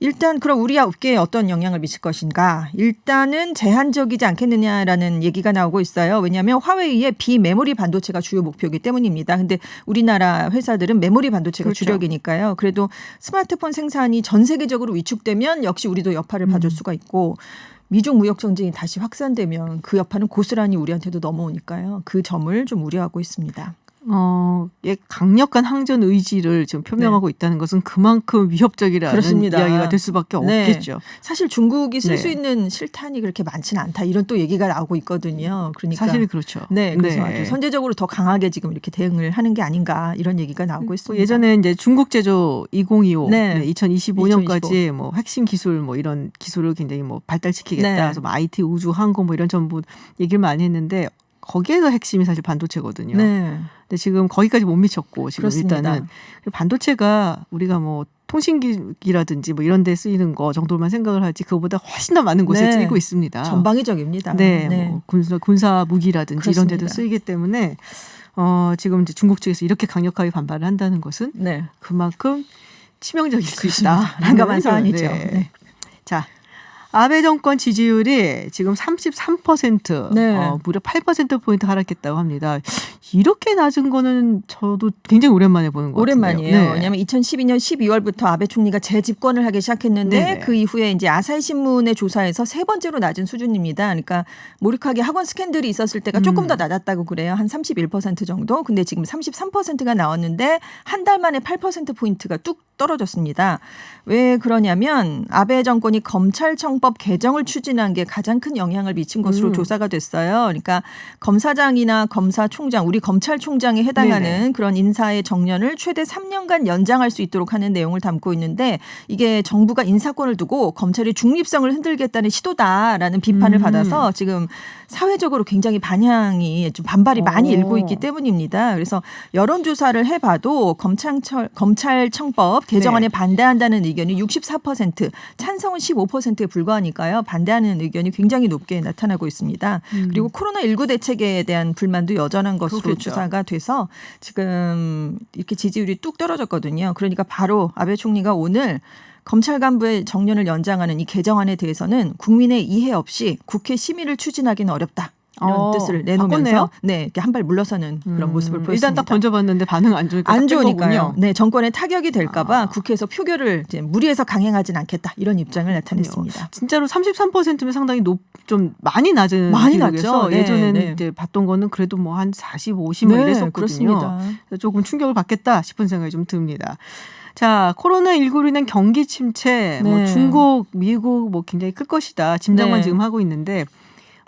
일단 그럼 우리 업계에 어떤 영향을 미칠 것인가? 일단은 제한적이지 않겠느냐라는 얘기가 나오고 있어요. 왜냐하면 화웨이의 비메모리 반도체가 주요 목표이기 때문입니다. 근데 우리나라 회사들은 메모리 반도체가 그렇죠. 주력이니까요. 그래도 스마트폰 생산이 전 세계적으로 위축되면 역시 우리도 여파를 봐줄 수가 있고 미중 무역 전쟁이 다시 확산되면 그 여파는 고스란히 우리한테도 넘어오니까요. 그 점을 좀 우려하고 있습니다. 강력한 항전 의지를 지금 표명하고 있다는 것은 그만큼 위협적이라는 그렇습니다. 이야기가 될 수밖에 네. 없겠죠. 사실 중국이 쓸 수 네. 있는 실탄이 그렇게 많지는 않다. 이런 또 얘기가 나오고 있거든요. 그러니까 사실 그렇죠. 네, 그래서 네. 아주 선제적으로 더 강하게 지금 이렇게 대응을 하는 게 아닌가 이런 얘기가 나오고 있습니다. 예전에 이제 중국 제조 2025, 네. 2025년까지 뭐 핵심 기술 뭐 이런 기술을 굉장히 뭐 발달시키겠다. 네. 그래서 뭐 IT, 우주, 항공 뭐 이런 전부 얘기를 많이 했는데 거기에서 핵심이 사실 반도체거든요. 네. 근데 지금 거기까지 못 미쳤고 지금 그렇습니다. 일단은 반도체가 우리가 뭐 통신기라든지 뭐 이런 데 쓰이는 거 정도만 생각을 하지 그거보다 훨씬 더 많은 곳에 네. 쓰이고 있습니다. 전방위적입니다. 네, 네. 뭐 군사 무기라든지 이런 데도 그렇습니다. 쓰이기 때문에 지금 이제 중국 측에서 이렇게 강력하게 반발을 한다는 것은 네. 그만큼 치명적일 수 그렇습니다. 있다. 난감한 사안이죠. 네. 네. 자, 아베 정권 지지율이 지금 33%, 네. 무려 8%포인트 하락했다고 합니다. 이렇게 낮은 거는 저도 굉장히 오랜만에 보는 것 오랜만이에요. 같은데요. 네. 왜냐하면 2012년 12월부터 아베 총리가 재집권을 하기 시작했는데 네네. 그 이후에 이제 아사히 신문의 조사에서 세 번째로 낮은 수준입니다. 그러니까 몰입하게 학원 스캔들이 있었을 때가 조금 더 낮았다고 그래요. 한 31% 정도. 근데 지금 33%가 나왔는데 한 달 만에 8%포인트가 뚝 떨어졌습니다. 왜 그러냐면 아베 정권이 검찰청법 개정을 추진한 게 가장 큰 영향을 미친 것으로 조사가 됐어요. 그러니까 검사장이나 검사총장, 우리 검찰총장에 해당하는 네네. 그런 인사의 정년을 최대 3년간 연장할 수 있도록 하는 내용을 담고 있는데 이게 정부가 인사권을 두고 검찰의 중립성을 흔들겠다는 시도다라는 비판을 받아서 지금 사회적으로 굉장히 반향이 좀 반발이 많이 일고 있기 때문입니다. 그래서 여론조사를 해봐도 검찰청법 개정안에 네. 반대한다는 의견이 64%, 찬성은 15%에 불과하니까요. 반대하는 의견이 굉장히 높게 나타나고 있습니다. 그리고 코로나19 대책에 대한 불만도 여전한 것으로 그렇겠죠. 조사가 돼서 지금 이렇게 지지율이 뚝 떨어졌거든요. 그러니까 바로 아베 총리가 오늘 검찰 간부의 정년을 연장하는 이 개정안에 대해서는 국민의 이해 없이 국회 심의를 추진하기는 어렵다. 이런 뜻을 내놓으면서 바꿨네요. 네, 이렇게 한 발 물러서는 그런 모습을 보였습니다. 일단 딱 던져봤는데 반응 안 좋으니까 안 뺀 좋으니까요. 거군요. 네, 정권에 타격이 될까봐 국회에서 표결을 이제 무리해서 강행하진 않겠다 이런 입장을 나타냈습니다. 진짜로 33%면 상당히 좀 많이 낮은 많이 기록에서 낮죠. 네, 예전에는 네. 이제 봤던 거는 그래도 뭐 한 40, 50 뭐 이랬었거든요. 그렇습니다. 조금 충격을 받겠다 싶은 생각이 좀 듭니다. 자, 코로나19로 인한 경기 침체, 뭐 네. 중국, 미국 뭐 굉장히 클 것이다. 짐작만 네. 지금 하고 있는데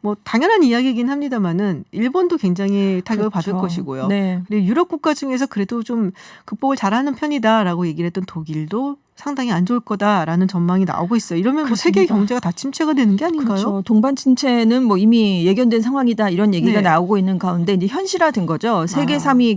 뭐 당연한 이야기이긴 합니다만은 일본도 굉장히 타격을 받을 그렇죠. 것이고요. 네. 그리고 유럽 국가 중에서 그래도 좀 극복을 잘하는 편이다라고 얘기를 했던 독일도 상당히 안 좋을 거다라는 전망이 나오고 있어요. 이러면 뭐 세계 그렇습니다. 경제가 다 침체가 되는 게 아닌가요? 그렇죠. 동반 침체는 뭐 이미 예견된 상황이다 이런 얘기가 네. 나오고 있는 가운데 이제 현실화된 거죠. 세계 아. 3위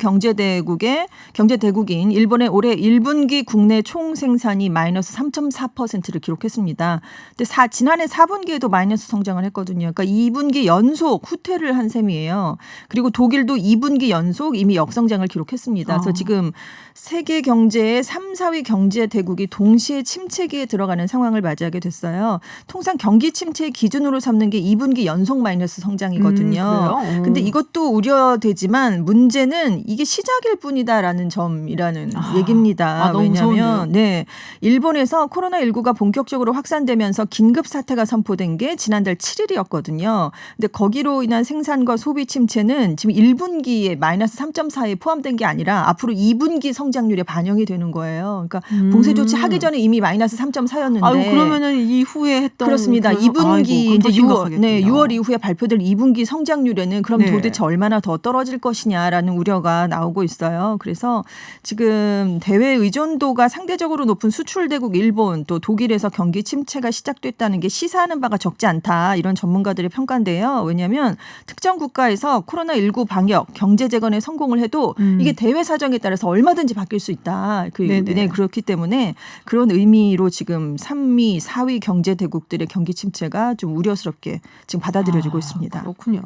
경제대국인 일본의 올해 1분기 국내 총 생산이 마이너스 3.4%를 기록했습니다. 근데 지난해 4분기에도 마이너스 성장을 했거든요. 그러니까 2분기 연속 후퇴를 한 셈이에요. 그리고 독일도 2분기 연속 이미 역성장을 기록했습니다. 그래서 지금 세계 경제의 3, 4위 경제 대국이 동시에 침체기에 들어가는 상황을 맞이하게 됐어요. 통상 경기 침체의 기준으로 삼는 게 2분기 연속 마이너스 성장이거든요. 그래요? 근데 이것도 우려되지만 문제는 이게 시작일 뿐이다라는 점이라는 얘기입니다. 너무 무서운데요. 왜냐하면 네, 일본에서 코로나19가 본격적으로 확산되면서 긴급 사태가 선포된 게 지난달 7일이었거든요. 근데 거기로 인한 생산과 소비 침체는 지금 1분기에 마이너스 3.4에 포함된 게 아니라 앞으로 2분기 성장률에 반영이 되는 거예요. 그러니까 봉쇄 조치 하기 전에 이미 마이너스 3.4였는데. 아유, 그러면은 이후에 했던 그렇습니다. 그 2분기 이제 6월, 네, 6월 6월 이후에 발표될 2분기 성장률에는 그럼 네. 도대체 얼마나 더 떨어질 것이냐라는 우려가 나오고 있어요. 그래서 지금 대외 의존도가 상대적으로 높은 수출 대국 일본 또 독일에서 경기 침체가 시작됐다는 게 시사하는 바가 적지 않다 이런 전문가들의 평가인데요. 왜냐하면 특정 국가에서 코로나19 방역, 경제 재건에 성공을 해도 이게 대외 사정에 따라서 얼마든지 바뀔 수 있다. 네, 그렇기 때문에 그런 의미로 지금 3위, 4위 경제 대국들의 경기 침체가 좀 우려스럽게 지금 받아들여지고 있습니다. 그렇군요.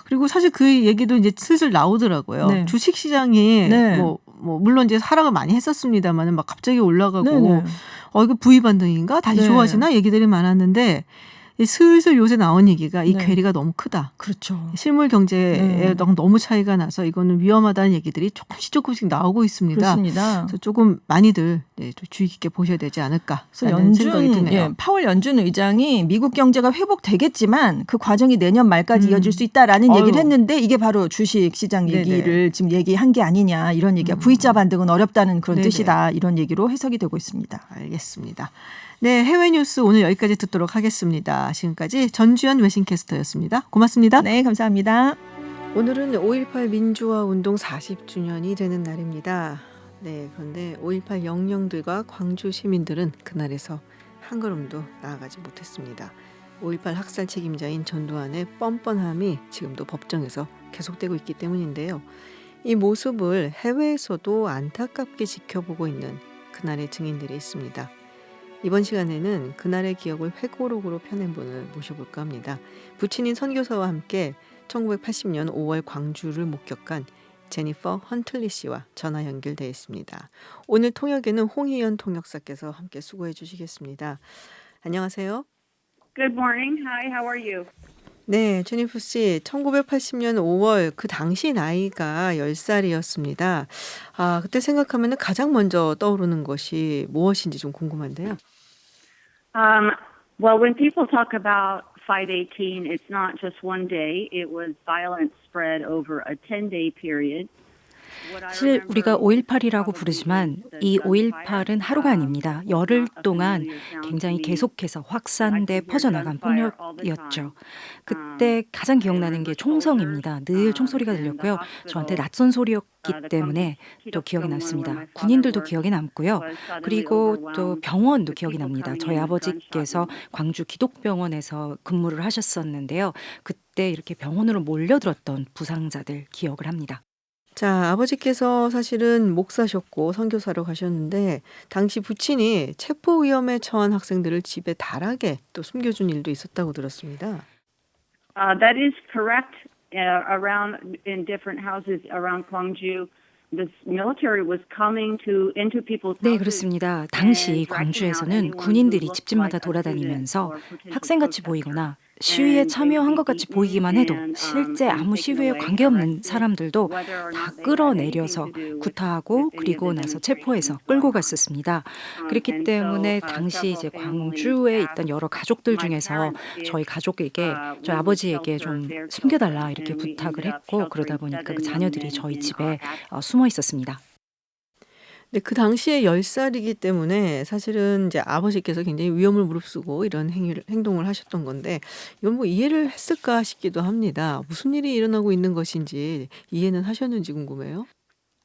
그리고 사실 그 얘기도 이제 슬슬 나오더라고요. 네. 주식 시장이 네. 뭐 물론 이제 하락을 많이 했었습니다만은 막 갑자기 올라가고 네네. 이거 V 반등인가 다시 네. 좋아지나 얘기들이 많았는데 슬슬 요새 나온 얘기가 이 네. 괴리가 너무 크다. 그렇죠. 실물 경제에 네. 너무 차이가 나서 이거는 위험하다는 얘기들이 조금씩 나오고 있습니다. 그렇습니다. 그래서 조금 많이들 좀 주의 깊게 보셔야 되지 않을까 그래서 라는 생각이 드네요. 파월 연준 의장이 미국 경제가 회복되겠지만 그 과정이 내년 말까지 이어질 수 있다라는 얘기를 했는데 이게 바로 주식 시장 얘기를 지금 얘기한 게 아니냐 이런 얘기가 V자 반등은 어렵다는 그런 네네. 뜻이다 이런 얘기로 해석이 되고 있습니다. 알겠습니다. 네, 해외 뉴스 오늘 여기까지 듣도록 하겠습니다. 지금까지 전주현 외신캐스터였습니다. 고맙습니다. 네, 감사합니다. 오늘은 5.18 민주화 운동 40주년이 되는 날입니다. 네, 그런데 5.18 영령들과 광주 시민들은 그날에서 한 걸음도 나아가지 못했습니다. 5.18 학살 책임자인 전두환의 뻔뻔함이 지금도 법정에서 계속되고 있기 때문인데요. 이 모습을 해외에서도 안타깝게 지켜보고 있는 그날의 증인들이 있습니다. 이번 시간에는 그날의 기억을 회고록으로 펴낸 분을 모셔볼까 합니다. 부친인 선교사와 함께 1980년 5월 광주를 목격한 제니퍼 헌틀리 씨와 전화 연결되어 있습니다. 오늘 통역에는 홍희연 통역사께서 함께 수고해 주시겠습니다. 안녕하세요. Good morning. Hi, how are you? 네, 제니퍼 씨, 1980년 5월 그 당시 나이가 10살이었습니다. 그때 생각하면 가장 먼저 떠오르는 것이 무엇인지 좀 궁금한데요. Well, when people talk about Fight 18, it's not just one day. It was violence spread over a 10-day period. 사실 우리가 5.18이라고 부르지만 이 5.18은 하루가 아닙니다. 열흘 동안 굉장히 계속해서 확산돼 퍼져나간 폭력이었죠. 그때 가장 기억나는 게 총성입니다. 늘 총소리가 들렸고요. 저한테 낯선 소리였기 때문에 또 기억이 남습니다. 군인들도 기억에 남고요. 그리고 또 병원도 기억이 납니다. 저희 아버지께서 광주 기독병원에서 근무를 하셨었는데요. 그때 이렇게 병원으로 몰려들었던 부상자들 기억을 합니다. 자, 아버지께서 사실은 목사셨고 선교사로 가셨는데 당시 부친이 체포 위험에 처한 학생들을 집에 달하게 또 숨겨준 일도 있었다고 들었습니다. That is correct. Around in different houses around Gwangju, the military was coming into people's houses. 네, 그렇습니다. 당시 광주에서는 군인들이 집집마다 돌아다니면서 학생같이 보이거나 시위에 참여한 것 같이 보이기만 해도 실제 아무 시위에 관계없는 사람들도 다 끌어내려서 구타하고 그리고 나서 체포해서 끌고 갔었습니다. 그렇기 때문에 당시 이제 광주에 있던 여러 가족들 중에서 저희 가족에게 저희 아버지에게 좀 숨겨달라 이렇게 부탁을 했고 그러다 보니까 그 자녀들이 저희 집에 숨어 있었습니다. 근데 그 당시에 10살이기 때문에 사실은 이제 아버지께서 굉장히 위험을 무릅쓰고 이런 행동을 하셨던 건데 이건 뭐 이해를 했을까 싶기도 합니다. 무슨 일이 일어나고 있는 것인지 이해는 하셨는지 궁금해요.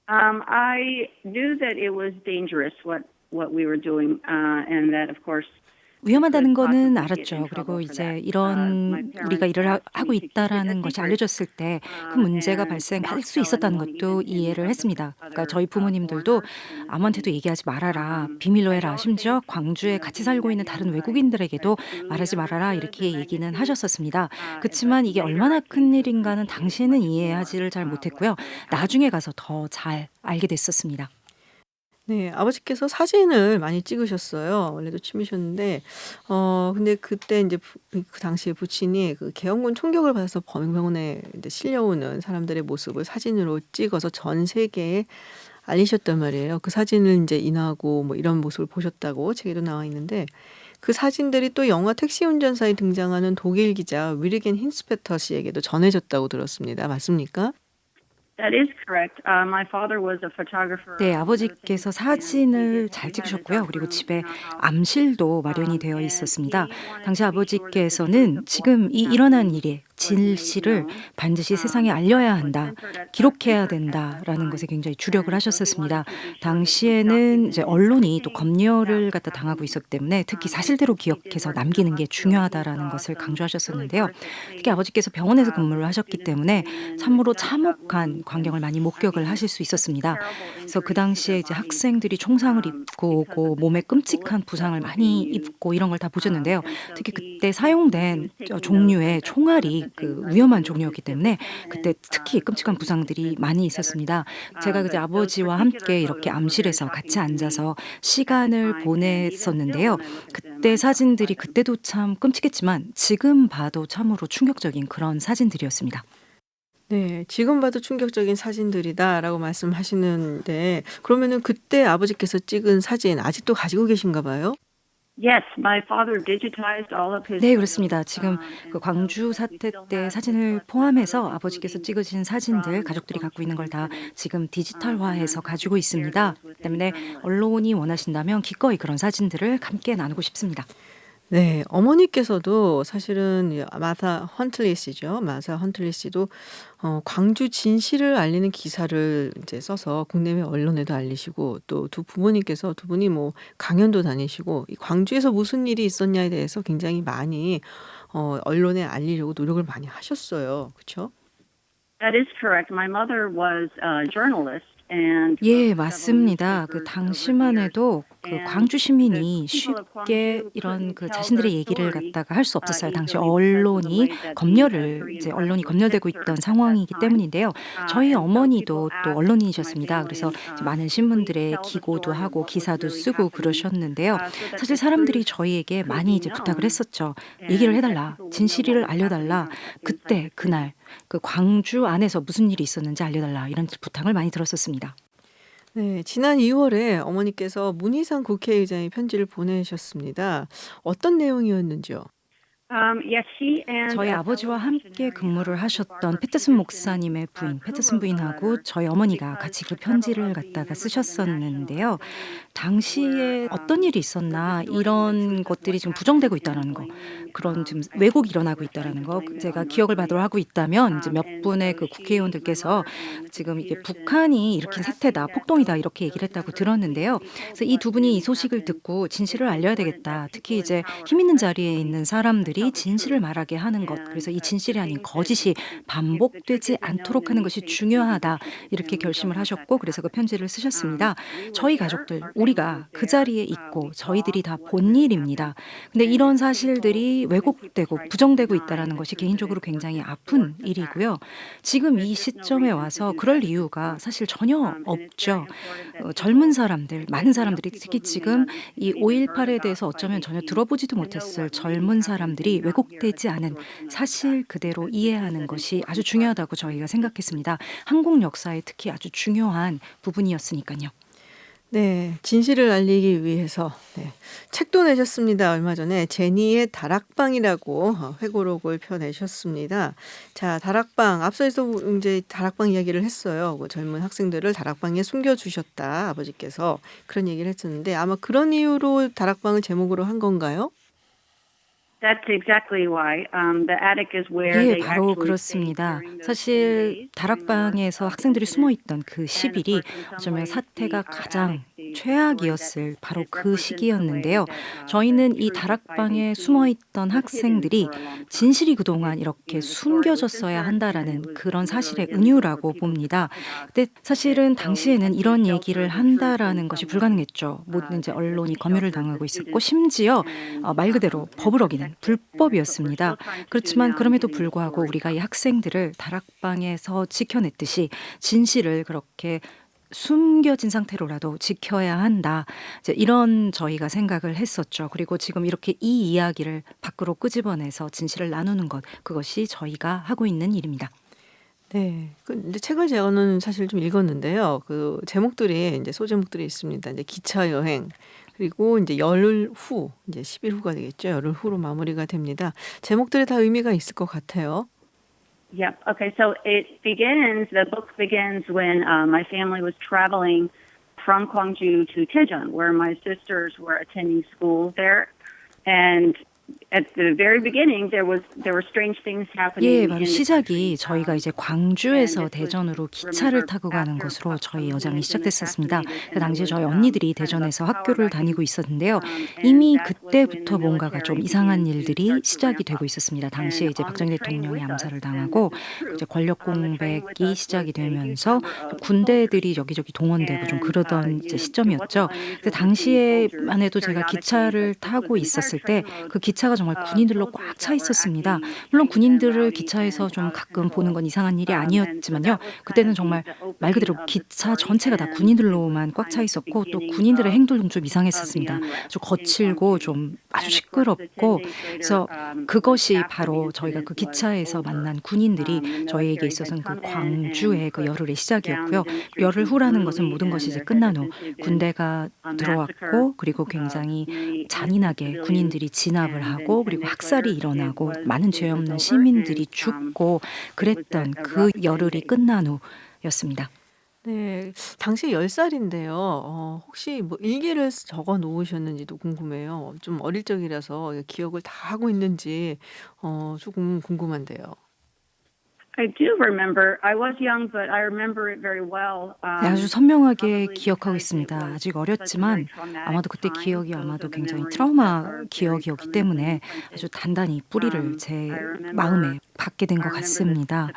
I knew that it was dangerous what we were doing, and that of course. 위험하다는 거는 알았죠. 그리고 이제 이런 우리가 일을 하고 있다라는 것이 알려졌을 때 그 문제가 발생할 수 있었다는 것도 이해를 했습니다. 그러니까 저희 부모님들도 아무한테도 얘기하지 말아라, 비밀로 해라. 심지어 광주에 같이 살고 있는 다른 외국인들에게도 말하지 말아라 이렇게 얘기는 하셨었습니다. 그렇지만 이게 얼마나 큰 일인가는 당시에는 이해하지를 잘 못했고요. 나중에 가서 더 잘 알게 됐었습니다. 네, 아버지께서 사진을 많이 찍으셨어요. 원래도 취미셨는데, 근데 그때 이제 그 당시에 부친이 그 계엄군 총격을 받아서 병원에 이제 실려오는 사람들의 모습을 사진으로 찍어서 전 세계에 알리셨단 말이에요. 그 사진을 이제 인하고 뭐 이런 모습을 보셨다고 책에도 나와 있는데, 그 사진들이 또 영화 택시 운전사에 등장하는 독일 기자 위르겐 힌스페터 씨에게도 전해졌다고 들었습니다. 맞습니까? That is correct. My father was a photographer. 네, 아버지께서 사진을 잘 찍으셨고요. 그리고 집에 암실도 마련이 되어 있었습니다. 당시 아버지께서는 지금 이 일어난 일의 진실을 반드시 세상에 알려야 한다, 기록해야 된다라는 것에 굉장히 주력을 하셨었습니다. 당시에는 이제 언론이 또 검열을 갖다 당하고 있었기 때문에 특히 사실대로 기억해서 남기는 게 중요하다라는 것을 강조하셨었는데요. 특히 아버지께서 병원에서 근무를 하셨기 때문에 참으로 참혹한 광경을 많이 목격을 하실 수 있었습니다. 그래서 그 당시에 이제 학생들이 총상을 입고 오고 몸에 끔찍한 부상을 많이 입고 이런 걸 다 보셨는데요. 특히 그때 사용된 종류의 총알이 그 위험한 종류였기 때문에 그때 특히 끔찍한 부상들이 많이 있었습니다. 제가 이제 아버지와 함께 이렇게 암실에서 같이 앉아서 시간을 보냈었는데요. 그때 사진들이 그때도 참 끔찍했지만 지금 봐도 참으로 충격적인 그런 사진들이었습니다. 네, 지금 봐도 충격적인 사진들이다라고 말씀하시는데 그러면은 그때 아버지께서 찍은 사진 아직도 가지고 계신가 봐요? Yes, my father digitized all of his. 네, 그렇습니다. 지금 그 광주 사태 때 사진을 포함해서 아버지께서 찍으신 사진들 가족들이 갖고 있는 걸 다 지금 디지털화해서 가지고 있습니다. 때문에 언론이 원하신다면 기꺼이 그런 사진들을 함께 나누고 싶습니다. 네, 어머니께서도 사실은 마사 헌틀리 씨죠. 마사 헌틀리 씨도 광주 진실을 알리는 기사를 이제 써서 국내외 언론에도 알리시고 또 두 부모님께서 두 분이 뭐 강연도 다니시고 이 광주에서 무슨 일이 있었냐에 대해서 굉장히 많이 언론에 알리려고 노력을 많이 하셨어요. 그렇죠? That is correct. My mother was a journalist. 예, 맞습니다. 그 당시만 해도 그 광주 시민이 쉽게 이런 그 자신들의 얘기를 갖다가 할 수 없었어요. 당시 언론이 언론이 검열되고 있던 상황이기 때문인데요. 저희 어머니도 또 언론인이셨습니다. 그래서 많은 신문들의 기고도 하고 기사도 쓰고 그러셨는데요. 사실 사람들이 저희에게 많이 이제 부탁을 했었죠. 얘기를 해달라, 진실을 알려달라. 그때 그날 그 광주 안에서 무슨 일이 있었는지 알려달라 이런 부탁을 많이 들었었습니다. 네, 지난 2월에 어머니께서 문희상 국회의장에 편지를 보내셨습니다. 어떤 내용이었는지요? Yes, he and 저희 아버지와 함께 근무를 하셨던 패터슨 목사님의 부인, 패터슨 부인하고 저희 어머니가 같이 그 편지를 갖다가 쓰셨었는데요. 당시에 어떤 일이 있었나 이런 것들이 지금 부정되고 있다는 거, 그런 지금 왜곡이 일어나고 있다는 거, 제가 기억을 바로 하고 있다면 이제 몇 분의 그 국회의원들께서 지금 이게 북한이 일으킨 사태다, 폭동이다 이렇게 얘기를 했다고 들었는데요. 그래서 이 두 분이 이 소식을 듣고 진실을 알려야 되겠다. 특히 이제 힘 있는 자리에 있는 사람들이 진실을 말하게 하는 것, 그래서 이 진실이 아닌 거짓이 반복되지 않도록 하는 것이 중요하다 이렇게 결심을 하셨고 그래서 그 편지를 쓰셨습니다. 저희 가족들, 우리가 그 자리에 있고 저희들이 다 본 일입니다. 근데 이런 사실들이 왜곡되고 부정되고 있다는 것이 개인적으로 굉장히 아픈 일이고요. 지금 이 시점에 와서 그럴 이유가 사실 전혀 없죠. 젊은 사람들, 많은 사람들이 특히 지금 이 5.18에 대해서 어쩌면 전혀 들어보지도 못했을 젊은 사람들이 내용들이 왜곡되지 않은 사실 그대로 이해하는 것이 아주 중요하다고 저희가 생각했습니다. 한국 역사에 특히 아주 중요한 부분이었으니까요. 네, 진실을 알리기 위해서 책도 내셨습니다. 얼마 전에 제니의 다락방이라고 회고록을 펴내셨습니다. 자, 다락방 앞서서 이제 다락방 이야기를 했어요. 그 젊은 학생들을 다락방에 숨겨주셨다 아버지께서 그런 얘기를 했었는데 아마 그런 이유로 다락방을 제목으로 한 건가요? That's exactly why. The attic is where 예, they 바로 actually stayed 그렇습니다. during those 사실 days. 다락방에서 학생들이 숨어 있던 그 10일이 어쩌면 사태가 가장 최악이었을 바로 그 시기였는데요. 저희는 이 다락방에 숨어 있던 학생들이 진실이 그동안 이렇게 숨겨졌어야 한다라는 그런 사실의 은유라고 봅니다. 근데 사실은 당시에는 이런 얘기를 한다라는 것이 불가능했죠. 모든 이제 언론이 검열을 당하고 있었고 심지어 말 그대로 법을 어기는 불법이었습니다. 그렇지만 그럼에도 불구하고 우리가 이 학생들을 다락방에서 지켜냈듯이 진실을 그렇게 숨겨진 상태로라도 지켜야 한다. 이제 이런 저희가 생각을 했었죠. 그리고 지금 이렇게 이 이야기를 밖으로 끄집어내서 진실을 나누는 것, 그것이 저희가 하고 있는 일입니다. 네. 근데 책을 저는 사실 좀 읽었는데요. 그 제목들이 이제 소제목들이 있습니다. 이제 기차 여행 그리고 이제 열흘 후 이제 10일 후가 되겠죠. 열흘 후로 마무리가 됩니다. 제목들이 다 의미가 있을 것 같아요. Yep. Okay. So the book begins when my family was traveling from Gwangju to Daejeon, where my sisters were attending school there. And at the very beginning, there were strange things happening. 예, 바로 시작이 저희가 이제 광주에서 대전으로 기차를 타고 가는 것으로 저희 여정이 시작됐었습니다. 그 당시에 저희 언니들이 대전에서 학교를 다니고 있었는데요. 이미 그때부터 뭔가가 좀 이상한 일들이 시작이 되고 있었습니다. 당시에 이제 박정희 대통령이 암살을 당하고 이제 권력 공백이 시작이 되면서 군대들이 여기저기 동원되고 좀 그러던 이제 시점이었죠. 근데 당시에만 해도 제가 기차를 타고 있었을 때 그 기차가 정말 군인들로 꽉 차 있었습니다. 물론 군인들을 기차에서 좀 가끔 보는 건 이상한 일이 아니었지만요. 그때는 정말 말 그대로 기차 전체가 다 군인들로만 꽉 차 있었고 또 군인들의 행동도 좀 이상했었습니다. 아주 거칠고 좀 아주 시끄럽고 그래서 그것이 바로 저희가 그 기차에서 만난 군인들이 저희에게 있어서는 그 광주의 그 열흘의 시작이었고요. 열흘 후라는 것은 모든 것이 이제 끝난 후 군대가 들어왔고 그리고 굉장히 잔인하게 군인들이 진압을 하고 그리고 학살이 일어나고 많은 죄 없는 시민들이 죽고 그랬던 그 열흘이 끝난 후였습니다. 네, 당시 10살인데요. 혹시 뭐 일기를 적어 놓으셨는지도 궁금해요. 좀 어릴 적이라서 기억을 다 하고 있는지 조금 궁금한데요. I do remember. I was young, but I remember it very well. 네, 아주 선명하게 기억하고 있습니다. 아직 어렸지만 아마도 그때 기억이 아마도 굉장히 트라우마 기억이었기 때문에 아주 단단히 뿌리를 제 마음에 받게 된 것 같습니다.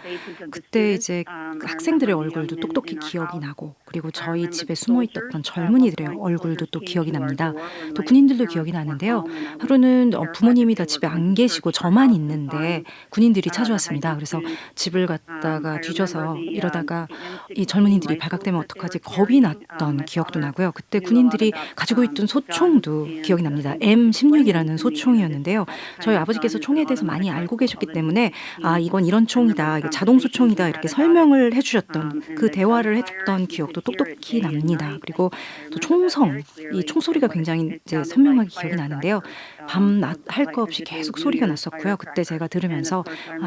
그때 이제 학생들의 얼굴도 똑똑히 기억이 나고 그리고 저희 집에 숨어 있었던 젊은이들의 얼굴도 또 기억이 납니다. 또 군인들도 기억이 나는데요. 하루는 부모님이 다 집에 안 계시고 저만 있는데 군인들이 찾아왔습니다. 그래서 집을 갖다가 뒤져서 이러다가 이 젊은이들이 발각되면 어떡하지 겁이 났던 기억도 나고요. 그때 군인들이 가지고 있던 소총도 기억이 납니다. M16이라는 소총이었는데요. 저희 아버지께서 총에 대해서 많이 알고 계셨기 때문에 이건 이런 총이다. 이게 자동소총이다. 이렇게 설명을 해주셨던 그 대화를 했던 기억도 똑똑히 납니다. 그리고 또 총성, 이 총소리가 굉장히 이제 선명하게 기억이 나는데요. 밤낮 할 거 없이 계속 소리가 났었고요. 그때 제가 들으면서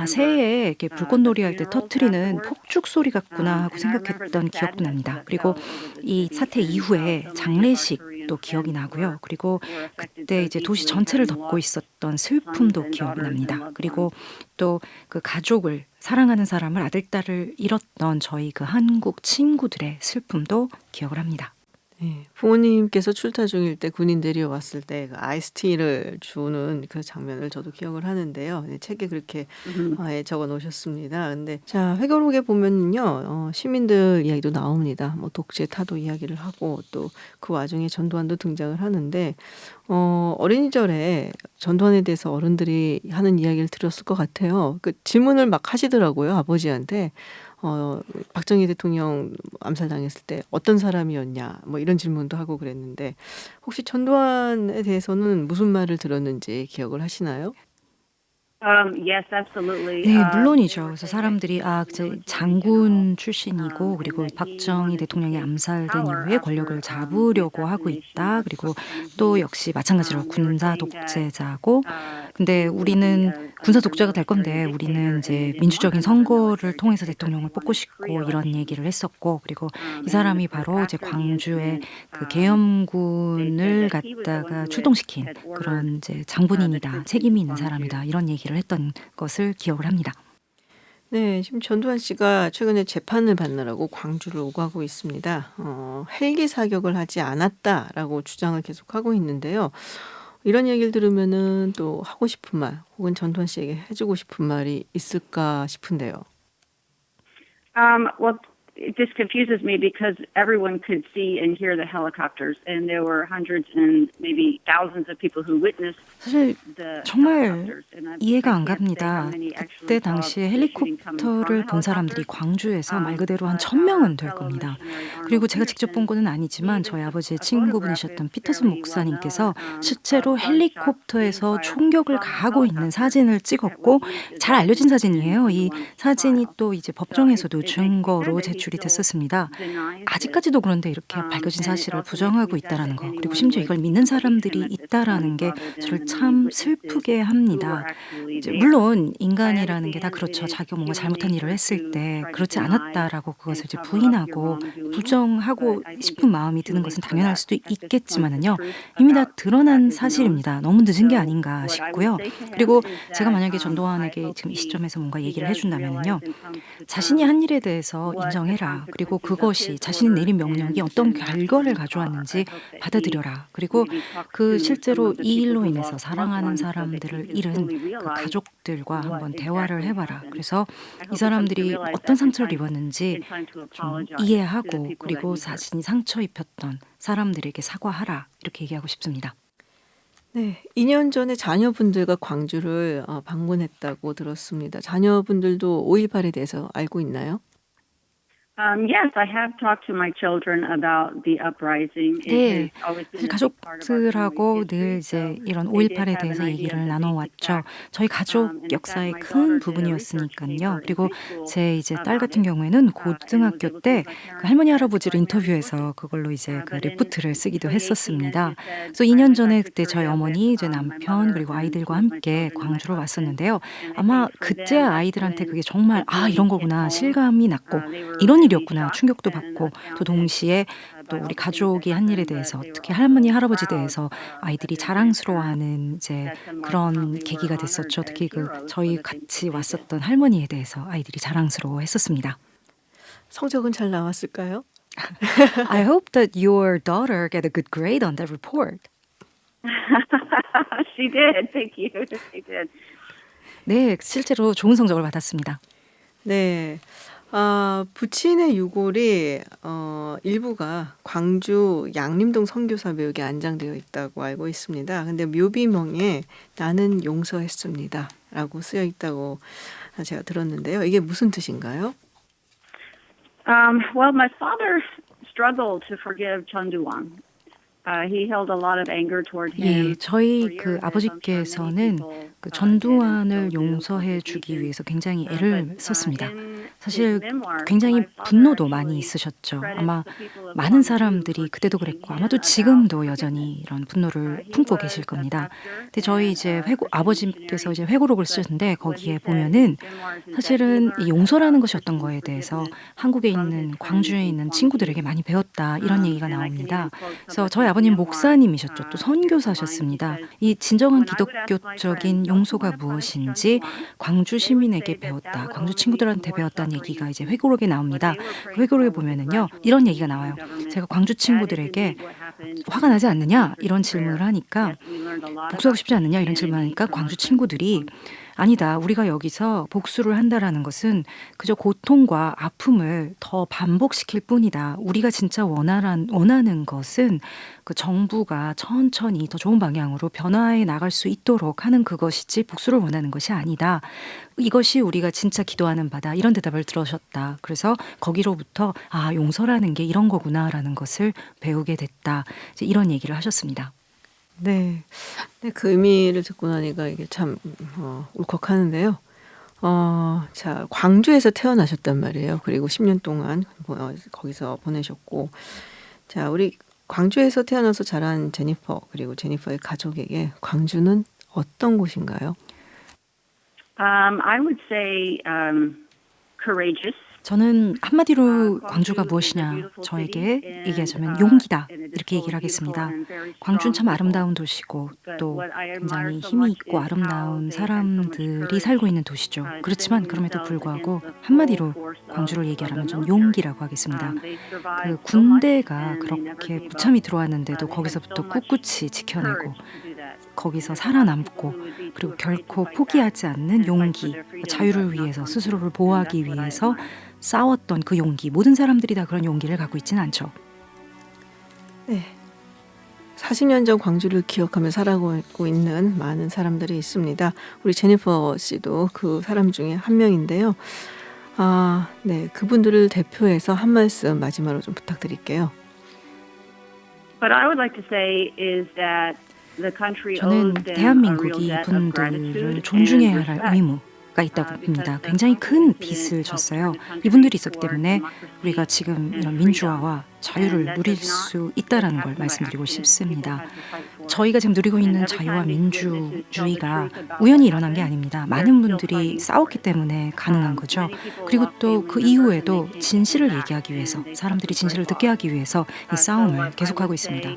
새해에 이렇게 불꽃놀이 할 때 터트리는 폭죽 소리 같구나 하고 생각했던 기억도 납니다. 그리고 이 사태 이후에 장례식도 기억이 나고요. 그리고 그때 이제 도시 전체를 덮고 있었던 슬픔도 기억이 납니다. 그리고 또 그 가족을 사랑하는 사람을 아들, 딸을 잃었던 저희 그 한국 친구들의 슬픔도 기억을 합니다. 네, 부모님께서 출타 중일 때 군인들이 왔을 때 그 아이스티를 주는 그 장면을 저도 기억을 하는데요. 네, 책에 그렇게 적어 놓으셨습니다. 근데 자 회고록에 보면요, 시민들 이야기도 나옵니다. 뭐 독재 타도 이야기를 하고 또 그 와중에 전두환도 등장을 하는데 어린이절에 전두환에 대해서 어른들이 하는 이야기를 들었을 것 같아요. 그 질문을 막 하시더라고요, 아버지한테. 박정희 대통령 암살당했을 때 어떤 사람이었냐 뭐 이런 질문도 하고 그랬는데 혹시 전두환에 대해서는 무슨 말을 들었는지 기억을 하시나요? Yes, absolutely. 네, 물론이죠. 그래서 사람들이 이제 장군 출신이고 그리고 박정희 대통령이 암살된 이후에 권력을 잡으려고 하고 있다. 그리고 또 역시 마찬가지로 군사 독재자고 근데 우리는 군사 독재가 될 건데 우리는 이제 민주적인 선거를 통해서 대통령을 뽑고 싶고 이런 얘기를 했었고 그리고 이 사람이 바로 이제 광주의 그 계엄군을 갖다가 출동시킨 그런 이제 장본인이다. 책임이 있는 사람이다. 이런 얘기를 했던 것을 기억을 합니다. 네, 지금 전두환 씨가 최근에 재판을 받느라고 광주를 오가고 있습니다. 헬기 사격을 하지 않았다라고 주장을 계속하고 있는데요. 이런 얘기를 들으면은 또 하고 싶은 말 혹은 전두환 씨에게 해주고 싶은 말이 있을까 싶은데요. Well, it just confuses me because everyone could see and hear the helicopters, and there were hundreds and maybe thousands of people who witnessed 사실 the 정말 helicopters. And I 이해가 안 can't say how 갑니다. many 그때 actually 당시에 saw the shooting coming from 헬리콥터를 the 본 사람들이 helicopters. 광주에서 말 그대로 한 1000명은 될 겁니다. 그리고 제가 직접 본 거는 아니지만 저희 아버지의 친구분이셨던 피터슨 목사님께서 실제로 헬리콥터에서 총격을 가하고 있는 사진을 찍었고 잘 알려진 사진이에요. 이 사진이 또 이제 법정에서도 증거로 제출이 됐었습니다. 아직까지도 그런데 이렇게 밝혀진 사실을 부정하고 있다라는 거 그리고 심지어 이걸 믿는 사람들이 있다라는 게 저를 참 슬프게 합니다. 이제 물론 인간이라는 게 다 그렇죠. 자기가 뭔가 잘못한 일을 했을 때 그렇지 않았다라고 그것을 이제 부인하고 부정하고 싶은 마음이 드는 것은 당연할 수도 있겠지만은요. 이미 다 드러난 사실입니다. 너무 늦은 게 아닌가 싶고요. 그리고 제가 만약에 전두환에게 지금 이 시점에서 뭔가 얘기를 해준다면은요. 자신이 한 일에 대해서 인정해라. 그리고 그것이 자신이 내린 명령이 어떤 결과를 가져왔는지 받아들여라. 그리고 그 실제로 이 일로 인해서 사랑하는 사람들을 잃은 그 가족들과 한번 대화를 해봐라. 그래서 이 사람들이 어떤 상처를 입었는지 좀 이해하고 그리고 자신이 상처 입혔던 사람들에게 사과하라. 이렇게 얘기하고 싶습니다. 네, 2년 전에 자녀분들과 광주를 방문했다고 들었습니다. 자녀분들도 5.18에 대해서 알고 있나요? Yes, I have talked to my children about the uprising. 네, 사실 가족들하고 늘 이제 이런 5.18에 대해서 얘기를 나눠왔죠. 저희 가족 역사의 큰 부분이었으니까요. 그리고 제 이제 딸 같은 경우에는 고등학교 때 그 할머니 할아버지를 인터뷰해서 그걸로 이제 그 리포트를 쓰기도 했었습니다. 그래서 2년 전에 그때 저희 어머니, 이제 남편 그리고 아이들과 함께 광주로 왔었는데요. 아마 그때 아이들한테 그게 정말 이런 거구나 실감이 났고 이런 일이었구나 충격도 받고 또 동시에 또 우리 가족이 한 일에 대해서 특히 할머니 할아버지에 대해서 아이들이 자랑스러워하는 이제 그런 계기가 됐었죠. 특히 그 저희 같이 왔었던 할머니에 대해서 아이들이 자랑스러워했었습니다. 성적은 잘 나왔을까요? I hope that your daughter get a good grade on that report. She did. Thank you. She did. 네, 실제로 좋은 성적을 받았습니다. 네. 부친의 유골이 일부가 광주 양림동 선교사묘역에 안장되어 있다고 알고 있습니다. 근데 묘비명에 나는 용서했습니다 라고 쓰여 있다고 제가 들었는데요. 이게 무슨 뜻인가요? Well, my father struggled to forgive Chun Doo-won. He held a lot of anger toward him. 예, 저희 그 아버지께서는 그 전두환을 용서해 주기 위해서 굉장히 애를 썼습니다. 사실 굉장히 분노도 많이 있으셨죠. 아마 많은 사람들이 그때도 그랬고 아마도 지금도 여전히 이런 분노를 품고 계실 겁니다. 근데 저희 이제 아버지께서 이제 회고록을 쓰셨는데 거기에 보면은 사실은 이 용서라는 것이 어떤 거에 대해서 한국에 있는 광주에 있는 친구들에게 많이 배웠다 이런 얘기가 나옵니다. 그래서 저희 아버님 목사님이셨죠. 또 선교사셨습니다. 이 진정한 기독교적인 용서가 무엇인지 광주 시민에게 배웠다. 광주 친구들한테 배웠다는 얘기가 이제 회고록에 나옵니다. 그 회고록에 보면은요. 이런 얘기가 나와요. 제가 광주 친구들에게 화가 나지 않느냐? 이런 질문을 하니까 복수하고 싶지 않느냐? 이런 질문을 하니까 광주 친구들이 아니다. 우리가 여기서 복수를 한다라는 것은 그저 고통과 아픔을 더 반복시킬 뿐이다. 우리가 진짜 원하는 것은 그 정부가 천천히 더 좋은 방향으로 변화해 나갈 수 있도록 하는 그것이지 복수를 원하는 것이 아니다. 이것이 우리가 진짜 기도하는 바다. 이런 대답을 들으셨다. 그래서 거기로부터 용서라는 게 이런 거구나라는 것을 배우게 됐다. 이제 이런 얘기를 하셨습니다. 네. 네, 그 의미를 듣고 나니까 이게 참 울컥하는데요. 자, 광주에서 태어나셨단 말이에요. 그리고 10년 동안 거기서 보내셨고, 자, 우리 광주에서 태어나서 자란 제니퍼 그리고 제니퍼의 가족에게 광주는 어떤 곳인가요? I would say courageous. 저는 한마디로 광주가 무엇이냐 저에게 얘기하자면 용기다 이렇게 얘기를 하겠습니다. 광주는 참 아름다운 도시고 또 굉장히 힘이 있고 아름다운 사람들이 살고 있는 도시죠. 그렇지만 그럼에도 불구하고 한마디로 광주를 얘기하라면 좀 용기라고 하겠습니다. 그 군대가 그렇게 무참히 들어왔는데도 거기서부터 꿋꿋이 지켜내고 거기서 살아남고 그리고 결코 포기하지 않는 용기, 자유를 위해서 스스로를 보호하기 위해서 싸웠던 그 용기, 모든 사람들이 다 그런 용기를 갖고 있지는 않죠. 네. 40년 전 광주를 기억하며 살아가고 있는 많은 사람들이 있습니다. 우리 제니퍼 씨도 그 사람 중에 한 명인데요. 네, 그분들을 대표해서 한 말씀 마지막으로 좀 부탁드릴게요. What I would like to say is that the country 저는 owes them a 대한민국이 real debt of 이분들을 gratitude 존중해야 and 할 respect. 의무가 있다고 봅니다. 굉장히 큰 빚을 졌어요. 이분들이 있었기 때문에 우리가 지금 이런 민주화와 자유를 누릴 수 있다라는 걸 말씀드리고 싶습니다. 저희가 지금 누리고 있는 자유와 민주주의가 우연히 일어난 게 아닙니다. 많은 분들이 싸웠기 때문에 가능한 거죠. 그리고 또 그 이후에도 진실을 얘기하기 위해서, 사람들이 진실을 듣게 하기 위해서 이 싸움을 계속하고 있습니다.